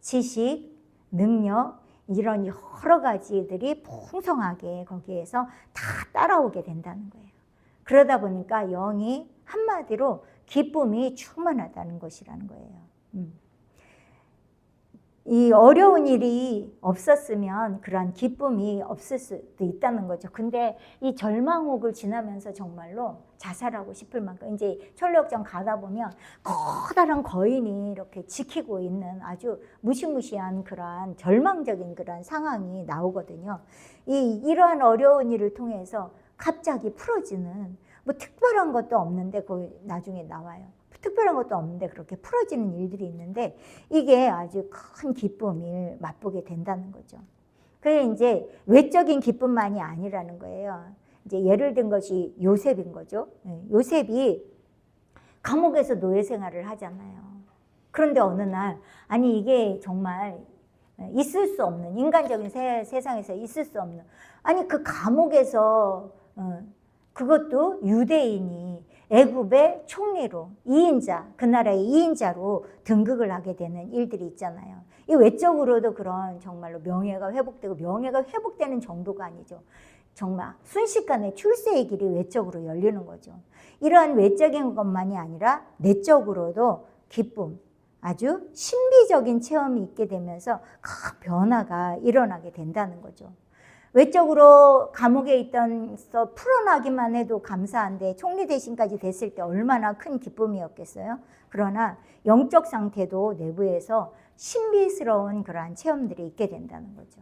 지식, 능력 이런 여러 가지들이 풍성하게 거기에서 다 따라오게 된다는 거예요. 그러다 보니까 영이 한마디로 기쁨이 충만하다는 것이라는 거예요. 이 어려운 일이 없었으면 그러한 기쁨이 없을 수도 있다는 거죠. 근데 이 절망옥을 지나면서 정말로 자살하고 싶을 만큼 이제 철로역정 가다 보면 커다란 거인이 이렇게 지키고 있는 아주 무시무시한 그러한 절망적인 그러한 상황이 나오거든요. 이러한 어려운 일을 통해서 갑자기 풀어지는 뭐 특별한 것도 없는데 거기 나중에 나와요. 특별한 것도 없는데 그렇게 풀어지는 일들이 있는데 이게 아주 큰 기쁨을 맛보게 된다는 거죠. 그게 이제 외적인 기쁨만이 아니라는 거예요. 이제 예를 든 것이 요셉인 거죠. 요셉이 감옥에서 노예 생활을 하잖아요. 그런데 어느 날 아니 이게 정말 있을 수 없는 인간적인 세상에서 있을 수 없는 아니 그 감옥에서 그것도 유대인이 애굽의 총리로 2인자, 그 나라의 2인자로 등극을 하게 되는 일들이 있잖아요. 이 외적으로도 그런 정말로 명예가 회복되고 명예가 회복되는 정도가 아니죠. 정말 순식간에 출세의 길이 외적으로 열리는 거죠. 이러한 외적인 것만이 아니라 내적으로도 기쁨, 아주 신비적인 체험이 있게 되면서 큰 변화가 일어나게 된다는 거죠. 외적으로 감옥에 있던서 풀어나기만 해도 감사한데 총리 대신까지 됐을 때 얼마나 큰 기쁨이었겠어요. 그러나 영적 상태도 내부에서 신비스러운 그러한 체험들이 있게 된다는 거죠.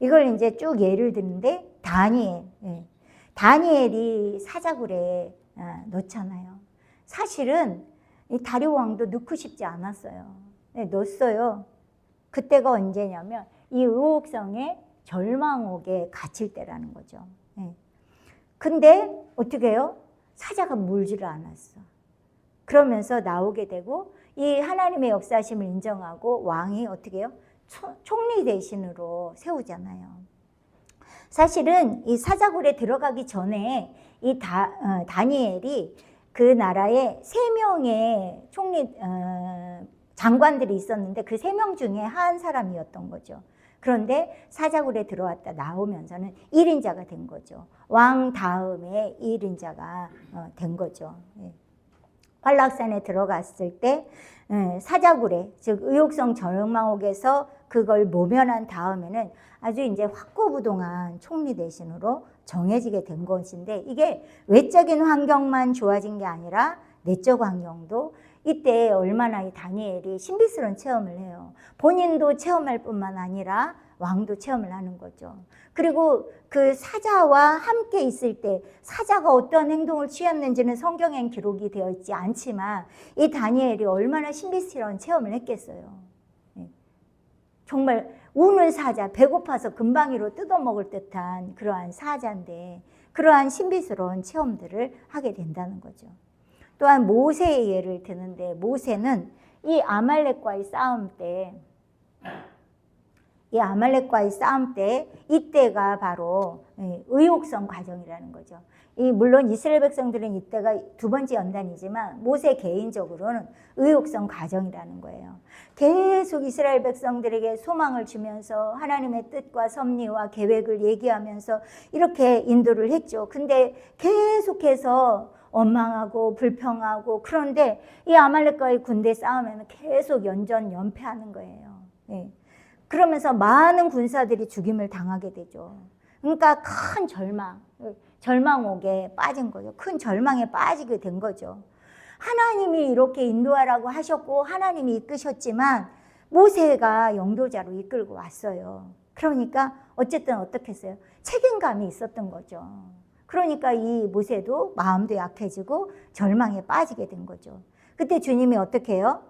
이걸 이제 쭉 예를 드는데 다니엘, 다니엘이 사자굴에 넣잖아요. 사실은 이 다리오 왕도 넣고 싶지 않았어요. 넣었어요. 그때가 언제냐면 이 의혹성에 절망옥에 갇힐 때라는 거죠. 근데 어떻게 해요? 사자가 물지를 않았어. 그러면서 나오게 되고 이 하나님의 역사심을 인정하고 왕이 어떻게 해요? 총리 대신으로 세우잖아요. 사실은 이 사자굴에 들어가기 전에 이 다니엘이 그 나라에 3명의 총리 장관들이 있었는데 그 3명 중에 한 사람이었던 거죠. 그런데 사자굴에 들어왔다 나오면서는 1인자가 된 거죠. 왕 다음에 1인자가 된 거죠. 활락산에 들어갔을 때 사자굴에, 즉 의욕성 절망옥에서 그걸 모면한 다음에는 아주 이제 확고부동한 총리 대신으로 정해지게 된 것인데, 이게 외적인 환경만 좋아진 게 아니라 내적 환경도 이때 얼마나 이 다니엘이 신비스러운 체험을 해요. 본인도 체험할 뿐만 아니라 왕도 체험을 하는 거죠. 그리고 그 사자와 함께 있을 때 사자가 어떤 행동을 취했는지는 성경엔 기록이 되어 있지 않지만 이 다니엘이 얼마나 신비스러운 체험을 했겠어요. 정말 우는 사자, 배고파서 금방이로 뜯어먹을 듯한 그러한 사자인데 그러한 신비스러운 체험들을 하게 된다는 거죠. 또한 모세의 예를 드는데, 모세는 이 아말렉과의 싸움 때 이때가 바로 의혹성 과정이라는 거죠. 물론 이스라엘 백성들은 이때가 2번째 연단이지만 모세 개인적으로는 의혹성 과정이라는 거예요. 계속 이스라엘 백성들에게 소망을 주면서 하나님의 뜻과 섭리와 계획을 얘기하면서 이렇게 인도를 했죠. 근데 계속해서 원망하고 불평하고, 그런데 이 아말렉과의 군대 싸움에는 계속 연전연패하는 거예요. 그러면서 많은 군사들이 죽임을 당하게 되죠. 그러니까 큰 절망옥에 빠진 거죠. 큰 절망에 빠지게 된 거죠. 하나님이 이렇게 인도하라고 하셨고 하나님이 이끄셨지만 모세가 영도자로 이끌고 왔어요. 그러니까 어쨌든 어떻게 했어요? 책임감이 있었던 거죠. 그러니까 이 모세도 마음도 약해지고 절망에 빠지게 된 거죠. 그때 주님이 어떻게 해요?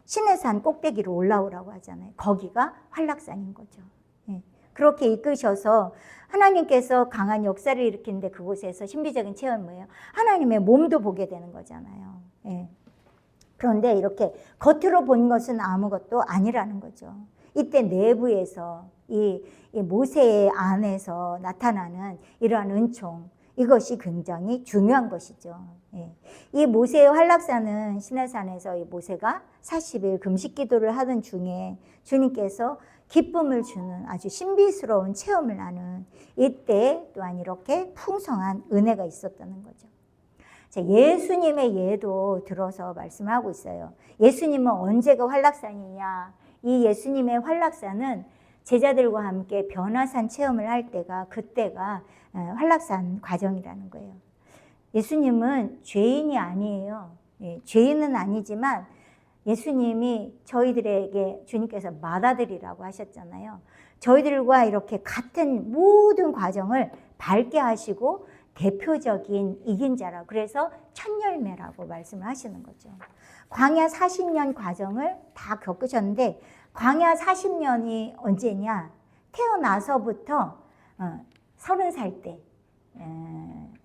시내산 꼭대기로 올라오라고 하잖아요. 거기가 활락산인 거죠. 그렇게 이끄셔서 하나님께서 강한 역사를 일으키는데 그곳에서 신비적인 체험이 뭐예요? 하나님의 몸도 보게 되는 거잖아요. 그런데 이렇게 겉으로 본 것은 아무것도 아니라는 거죠. 이때 내부에서 이 모세의 안에서 나타나는 이러한 은총, 이것이 굉장히 중요한 것이죠. 이 모세의 활락산은 시내산에서 이 모세가 40일 금식 기도를 하던 중에 주님께서 기쁨을 주는 아주 신비스러운 체험을 하는 이때 또한 이렇게 풍성한 은혜가 있었다는 거죠. 예수님의 예도 들어서 말씀하고 있어요. 예수님은 언제가 활락산이냐? 이 예수님의 활락산은 제자들과 함께 변화산 체험을 할 때가, 그때가 활락산 과정이라는 거예요. 예수님은 죄인이 아니에요. 죄인은 아니지만 예수님이 저희들에게 주님께서 맏아들이라고 하셨잖아요. 저희들과 이렇게 같은 모든 과정을 밟게 하시고 대표적인 이긴 자라, 그래서 첫 열매라고 말씀을 하시는 거죠. 광야 40년 과정을 다 겪으셨는데 광야 40년이 언제냐? 태어나서부터 30살 때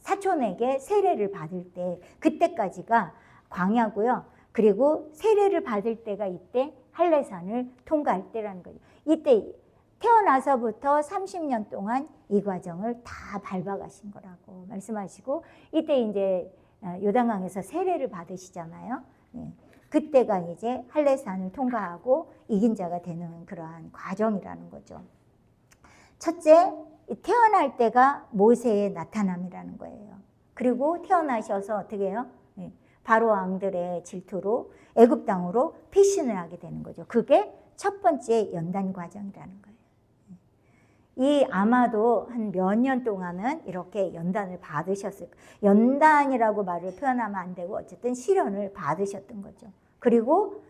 사촌에게 세례를 받을 때, 그때까지가 광야고요. 그리고 세례를 받을 때가 이때 할례산을 통과할 때라는 거죠. 이때 태어나서부터 30년 동안 이 과정을 다 밟아가신 거라고 말씀하시고, 이때 이제 요단강에서 세례를 받으시잖아요. 그때가 이제 할례산을 통과하고 이긴 자가 되는 그러한 과정이라는 거죠. 첫째, 태어날 때가 모세의 나타남이라는 거예요. 그리고 태어나셔서 어떻게 해요? 바로 왕들의 질투로 애굽 땅으로 피신을 하게 되는 거죠. 그게 첫 번째 연단 과정이라는 거예요. 이 아마도 한 몇 년 동안은 이렇게 연단을 받으셨을 거예요. 연단이라고 말을 표현하면 안 되고 어쨌든 시련을 받으셨던 거죠. 그리고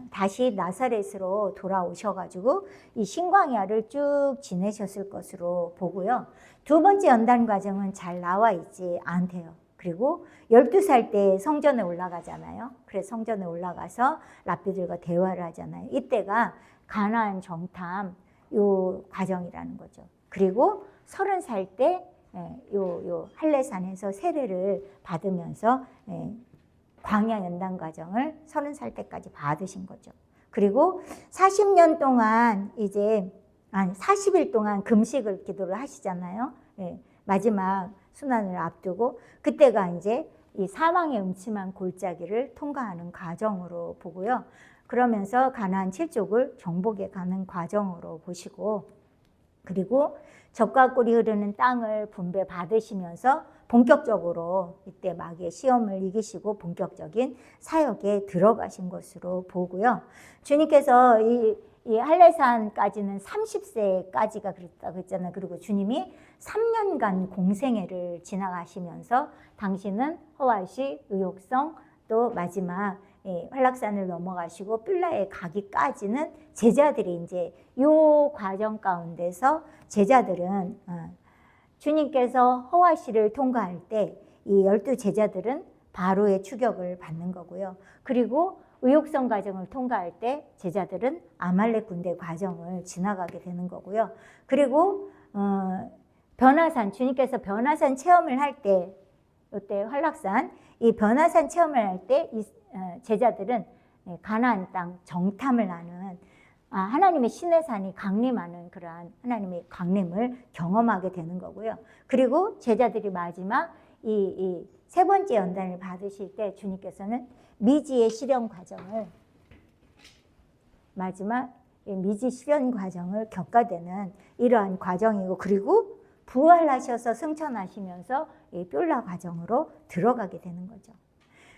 다시 나사렛으로 돌아오셔가지고 이 신광야를 쭉 지내셨을 것으로 보고요. 두 번째 연단 과정은 잘 나와 있지 않대요. 그리고 12살 때 성전에 올라가잖아요. 그래서 성전에 올라가서 랍비들과 대화를 하잖아요. 이때가 가나안 정탐 요 과정이라는 거죠. 그리고 30살 때 요 할례산에서 세례를 받으면서 광야 연단 과정을 30살 때까지 받으신 거죠. 그리고 40년 동안 이제 40일 동안 금식을 기도를 하시잖아요. 마지막 순환을 앞두고 그때가 이제 이 사망의 음침한 골짜기를 통과하는 과정으로 보고요. 그러면서 가나안 7족을 정복해 가는 과정으로 보시고, 그리고 젖과 꿀이 흐르는 땅을 분배 받으시면서 본격적으로 이때 마귀의 시험을 이기시고 본격적인 사역에 들어가신 것으로 보고요. 주님께서 이 할례산까지는 30세까지가 그랬다고 했잖아요. 그리고 주님이 3년간 공생애를 지나가시면서 당신은 허와시, 의욕성, 또 마지막 활락산을 넘어가시고 뷸라에 가기까지는 제자들이 이제 요 과정 가운데서 제자들은 주님께서 허와시를 통과할 때 이 12제자들은 바로의 추격을 받는 거고요. 그리고 의욕성 과정을 통과할 때 제자들은 아말렉 군대 과정을 지나가게 되는 거고요. 그리고 변화산, 주님께서 변화산 체험을 할 때, 이때 활락산, 이 변화산 체험을 할 때 이 제자들은 가나안 땅 정탐을 하는 하나님의 신의 산이 강림하는 그러한 하나님의 강림을 경험하게 되는 거고요. 그리고 제자들이 마지막 이 세 번째 연단을 받으실 때 주님께서는 미지의 시련 과정을 마지막 미지 시련 과정을 겪어되는 이러한 과정이고, 그리고 부활하셔서 승천하시면서 이 뷸라 과정으로 들어가게 되는 거죠.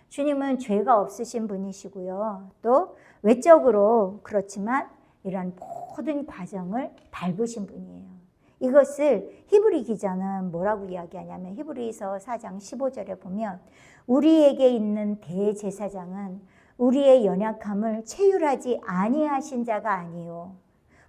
주님은 죄가 없으신 분이시고요. 또 외적으로 그렇지만 이러한 모든 과정을 밟으신 분이에요. 이것을 히브리 기자는 뭐라고 이야기하냐면 히브리서 4장 15절에 보면 우리에게 있는 대제사장은 우리의 연약함을 체휼하지 아니하신 자가 아니요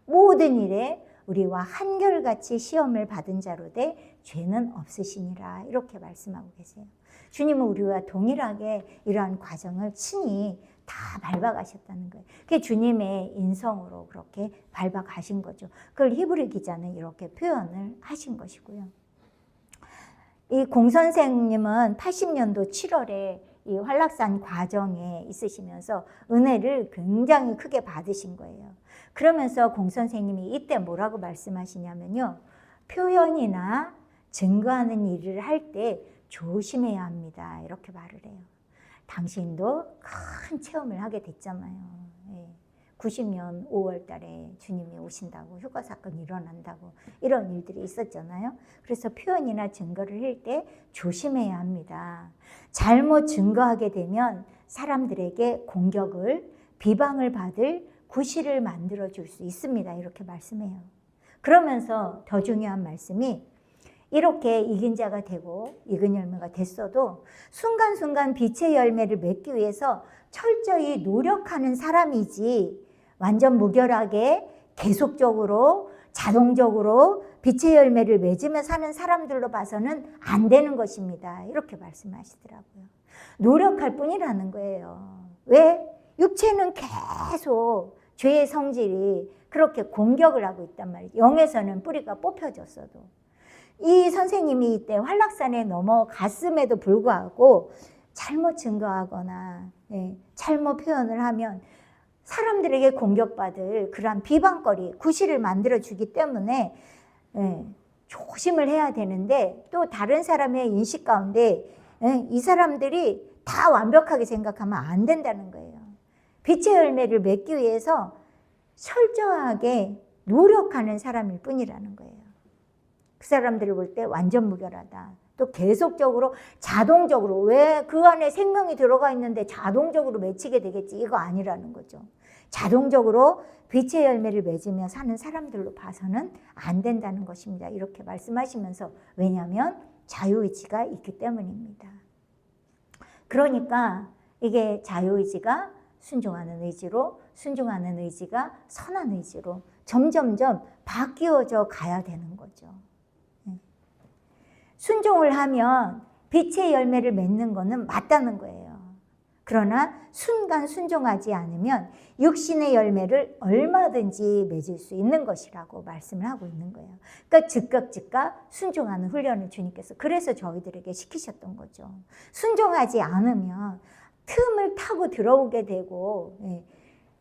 모든 일에 우리와 한결같이 시험을 받은 자로 돼 죄는 없으시니라 이렇게 말씀하고 계세요. 주님은 우리와 동일하게 이러한 과정을 친히 다 밟아가셨다는 거예요. 그게 주님의 인성으로 그렇게 밟아가신 거죠. 그걸 히브리 기자는 이렇게 표현을 하신 것이고요. 이 공선생님은 80년도 7월에 이 활락산 과정에 있으시면서 은혜를 굉장히 크게 받으신 거예요. 그러면서 공선생님이 이때 뭐라고 말씀하시냐면요. 표현이나 증거하는 일을 할 때 조심해야 합니다. 이렇게 말을 해요. 당신도 큰 체험을 하게 됐잖아요. 90년 5월 달에 주님이 오신다고 휴가 사건이 일어난다고 이런 일들이 있었잖아요. 그래서 표현이나 증거를 할 때 조심해야 합니다. 잘못 증거하게 되면 사람들에게 공격을 비방을 받을 구실을 만들어 줄 수 있습니다. 이렇게 말씀해요. 그러면서 더 중요한 말씀이 이렇게 이긴 자가 되고 익은 열매가 됐어도 순간순간 빛의 열매를 맺기 위해서 철저히 노력하는 사람이지 완전 무결하게 계속적으로 자동적으로 빛의 열매를 맺으며 사는 사람들로 봐서는 안 되는 것입니다. 이렇게 말씀하시더라고요. 노력할 뿐이라는 거예요. 왜? 육체는 계속 죄의 성질이 그렇게 공격을 하고 있단 말이죠. 영에서는 뿌리가 뽑혀졌어도. 이 선생님이 이때 활락산에 넘어갔음에도 불구하고 잘못 증거하거나 잘못 표현을 하면 사람들에게 공격받을 그러한 비방거리, 구실을 만들어주기 때문에 조심을 해야 되는데 또 다른 사람의 인식 가운데 이 사람들이 다 완벽하게 생각하면 안 된다는 거예요. 빛의 열매를 맺기 위해서 철저하게 노력하는 사람일 뿐이라는 거예요. 그 사람들을 볼 때 완전 무결하다. 또 계속적으로 자동적으로 왜 그 안에 생명이 들어가 있는데 자동적으로 맺히게 되겠지. 이거 아니라는 거죠. 자동적으로 빛의 열매를 맺으며 사는 사람들로 봐서는 안 된다는 것입니다. 이렇게 말씀하시면서, 왜냐하면 자유의지가 있기 때문입니다. 그러니까 이게 자유의지가 순종하는 의지로, 순종하는 의지가 선한 의지로 점점점 바뀌어져 가야 되는 거죠. 순종을 하면 빛의 열매를 맺는 거는 맞다는 거예요. 그러나 순간 순종하지 않으면 육신의 열매를 얼마든지 맺을 수 있는 것이라고 말씀을 하고 있는 거예요. 그러니까 즉각 순종하는 훈련을 주님께서 그래서 저희들에게 시키셨던 거죠. 순종하지 않으면 틈을 타고 들어오게 되고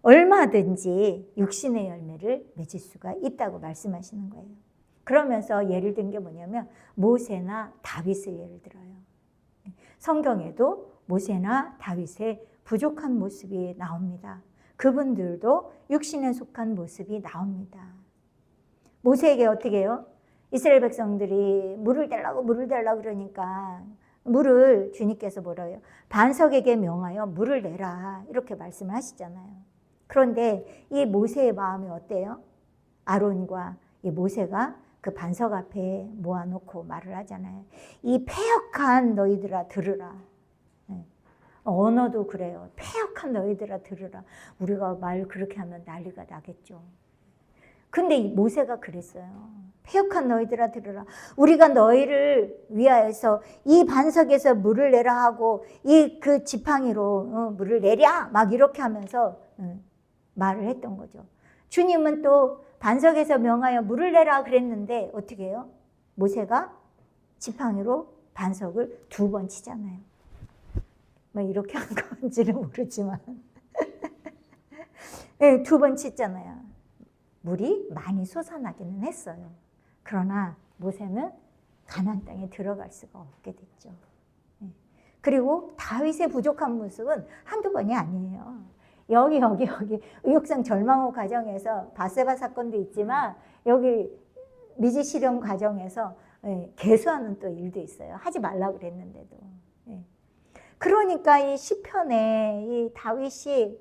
얼마든지 육신의 열매를 맺을 수가 있다고 말씀하시는 거예요. 그러면서 예를 든 게 뭐냐면 모세나 다윗을 예를 들어요. 성경에도 모세나 다윗의 부족한 모습이 나옵니다. 그분들도 육신에 속한 모습이 나옵니다. 모세에게 어떻게 해요? 이스라엘 백성들이 물을 달라고 그러니까 물을 주님께서 뭐라 해요? 반석에게 명하여 물을 내라 이렇게 말씀을 하시잖아요. 그런데 이 모세의 마음이 어때요? 아론과 이 모세가 그 반석 앞에 모아놓고 말을 하잖아요. 이 패역한 너희들아 들으라. 언어도 그래요. 패역한 너희들아 들으라. 우리가 말 그렇게 하면 난리가 나겠죠. 근데 모세가 그랬어요. 패역한 너희들아 들으라. 우리가 너희를 위하여서 이 반석에서 물을 내라 하고 이 그 지팡이로 물을 내랴 막 이렇게 하면서 말을 했던 거죠. 주님은 또 반석에서 명하여 물을 내라 그랬는데 어떻게 해요? 모세가 지팡이로 반석을 2번 치잖아요. 뭐 이렇게 한 건지는 모르지만 네, 2번 치잖아요. 물이 많이 솟아나기는 했어요. 그러나 모세는 가나안 땅에 들어갈 수가 없게 됐죠. 그리고 다윗의 부족한 모습은 한두 번이 아니에요. 여기 의욕상 절망호 과정에서 바세바 사건도 있지만 여기 미지 실현 과정에서 개수하는 또 일도 있어요. 하지 말라고 그랬는데도. 그러니까 이 시편에 이 다윗이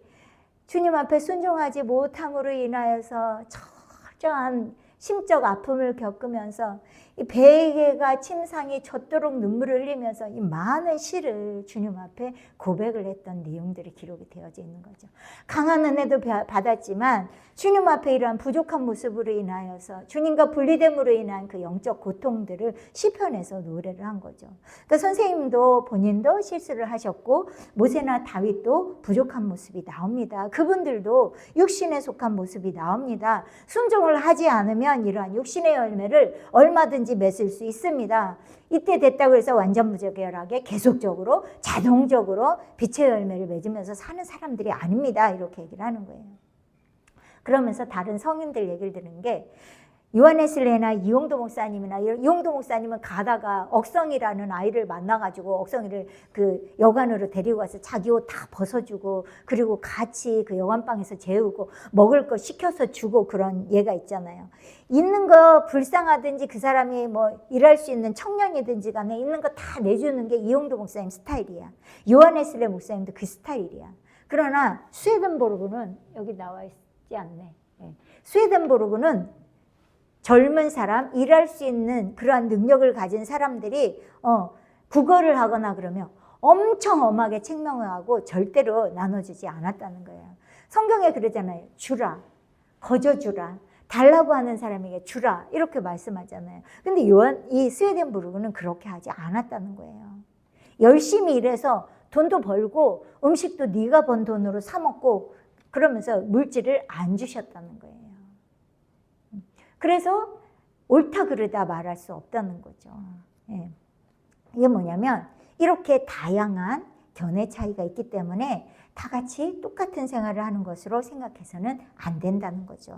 주님 앞에 순종하지 못함으로 인하여서 철저한 심적 아픔을 겪으면서 이 베개가 침상이 젖도록 눈물을 흘리면서 이 많은 시를 주님 앞에 고백을 했던 내용들이 기록이 되어져 있는 거죠. 강한 은혜도 받았지만 주님 앞에 이러한 부족한 모습으로 인하여서 주님과 분리됨으로 인한 그 영적 고통들을 시편에서 노래를 한 거죠. 그러니까 선생님도 본인도 실수를 하셨고 모세나 다윗도 부족한 모습이 나옵니다. 그분들도 육신에 속한 모습이 나옵니다. 순종을 하지 않으면 이러한 육신의 열매를 얼마든지 맺을 수 있습니다. 이때 됐다고 해서 완전 무자결하게 계속적으로 자동적으로 빛의 열매를 맺으면서 사는 사람들이 아닙니다. 이렇게 얘기를 하는 거예요. 그러면서 다른 성인들 얘기를 드는 게 요한에슬레나 이용도 목사님이나 이용도 목사님은 가다가 억성이라는 아이를 만나가지고 억성이를 그 여관으로 데리고 가서 자기 옷 다 벗어주고 그리고 같이 그 여관방에서 재우고 먹을 거 시켜서 주고 그런 예가 있잖아요. 있는 거 불쌍하든지 그 사람이 뭐 일할 수 있는 청년이든지 간에 있는 거 다 내주는 게 이용도 목사님 스타일이야. 요한에슬레 목사님도 그 스타일이야. 그러나 스웨덴보르그는 여기 나와 있지 않네. 스웨덴보르그는 젊은 사람, 일할 수 있는 그러한 능력을 가진 사람들이 국어를 하거나 그러면 엄청 엄하게 책명을 하고 절대로 나눠주지 않았다는 거예요. 성경에 그러잖아요. 주라, 거저주라, 달라고 하는 사람에게 주라 이렇게 말씀하잖아요. 근데 이 스웨덴부르크는 그렇게 하지 않았다는 거예요. 열심히 일해서 돈도 벌고 음식도 네가 번 돈으로 사 먹고 그러면서 물질을 안 주셨다는 거예요. 그래서 옳다 그르다 말할 수 없다는 거죠. 이게 뭐냐면 이렇게 다양한 견해 차이가 있기 때문에 다 같이 똑같은 생활을 하는 것으로 생각해서는 안 된다는 거죠.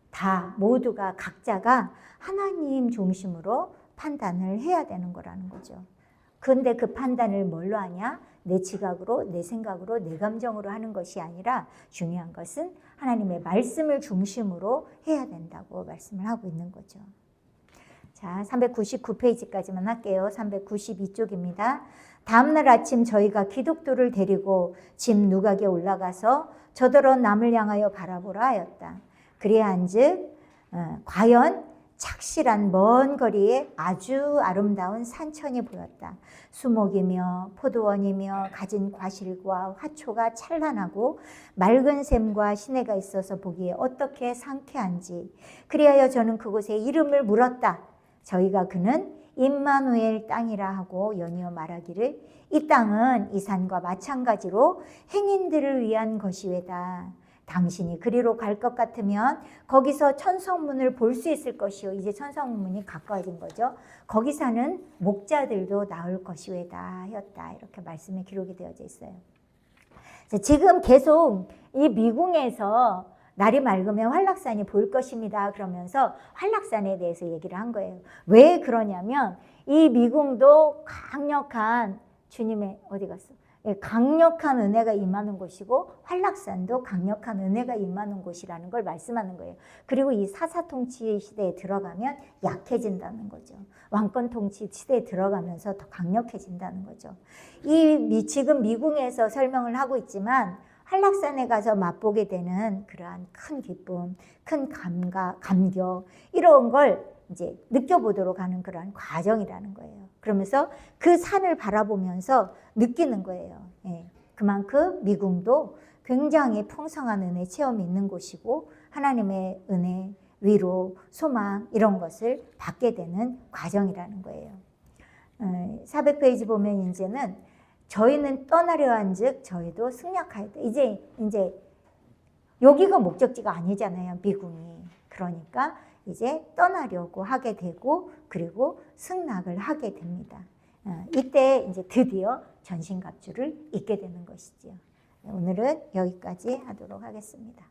다 모두가 각자가 하나님 중심으로 판단을 해야 되는 거라는 거죠. 그런데 그 판단을 뭘로 하냐? 내 지각으로, 내 생각으로, 내 감정으로 하는 것이 아니라 중요한 것은 하나님의 말씀을 중심으로 해야 된다고 말씀을 하고 있는 거죠. 자, 399페이지까지만 할게요. 392쪽입니다. 다음날 아침 저희가 기독도를 데리고 집 누각에 올라가서 저더러 남을 향하여 바라보라 하였다. 그리한즉 과연 착실한 먼 거리에 아주 아름다운 산천이 보였다. 수목이며 포도원이며 가진 과실과 화초가 찬란하고 맑은 샘과 시내가 있어서 보기에 어떻게 상쾌한지. 그리하여 저는 그곳에 이름을 물었다. 저희가 그는 임마누엘 땅이라 하고 연이어 말하기를 이 땅은 이 산과 마찬가지로 행인들을 위한 것이외다. 당신이 그리로 갈 것 같으면 거기서 천성문을 볼 수 있을 것이요. 이제 천성문이 가까워진 거죠. 거기 사는 목자들도 나올 것이외다 하였다. 이렇게 말씀이 기록이 되어져 있어요. 지금 계속 이 미궁에서 날이 맑으면 활락산이 보일 것입니다. 그러면서 활락산에 대해서 얘기를 한 거예요. 왜 그러냐면 이 미궁도 강력한 주님의 어디 갔어? 강력한 은혜가 임하는 곳이고 활락산도 강력한 은혜가 임하는 곳이라는 걸 말씀하는 거예요. 그리고 이 사사통치 시대에 들어가면 약해진다는 거죠. 왕권통치 시대에 들어가면서 더 강력해진다는 거죠. 지금 미궁에서 설명을 하고 있지만 활락산에 가서 맛보게 되는 그러한 큰 기쁨, 큰 감격 이런 걸 이제 느껴보도록 하는 그러한 과정이라는 거예요. 그러면서 그 산을 바라보면서 느끼는 거예요. 그만큼 미궁도 굉장히 풍성한 은혜 체험이 있는 곳이고 하나님의 은혜, 위로, 소망 이런 것을 받게 되는 과정이라는 거예요. 400페이지 보면 이제는 저희는 떠나려 한즉 저희도 승낙하였다. 이제 여기가 목적지가 아니잖아요. 미궁이. 그러니까 이제 떠나려고 하게 되고 그리고 승낙을 하게 됩니다. 이때 이제 드디어 전신갑주를 입게 되는 것이지요. 오늘은 여기까지 하도록 하겠습니다.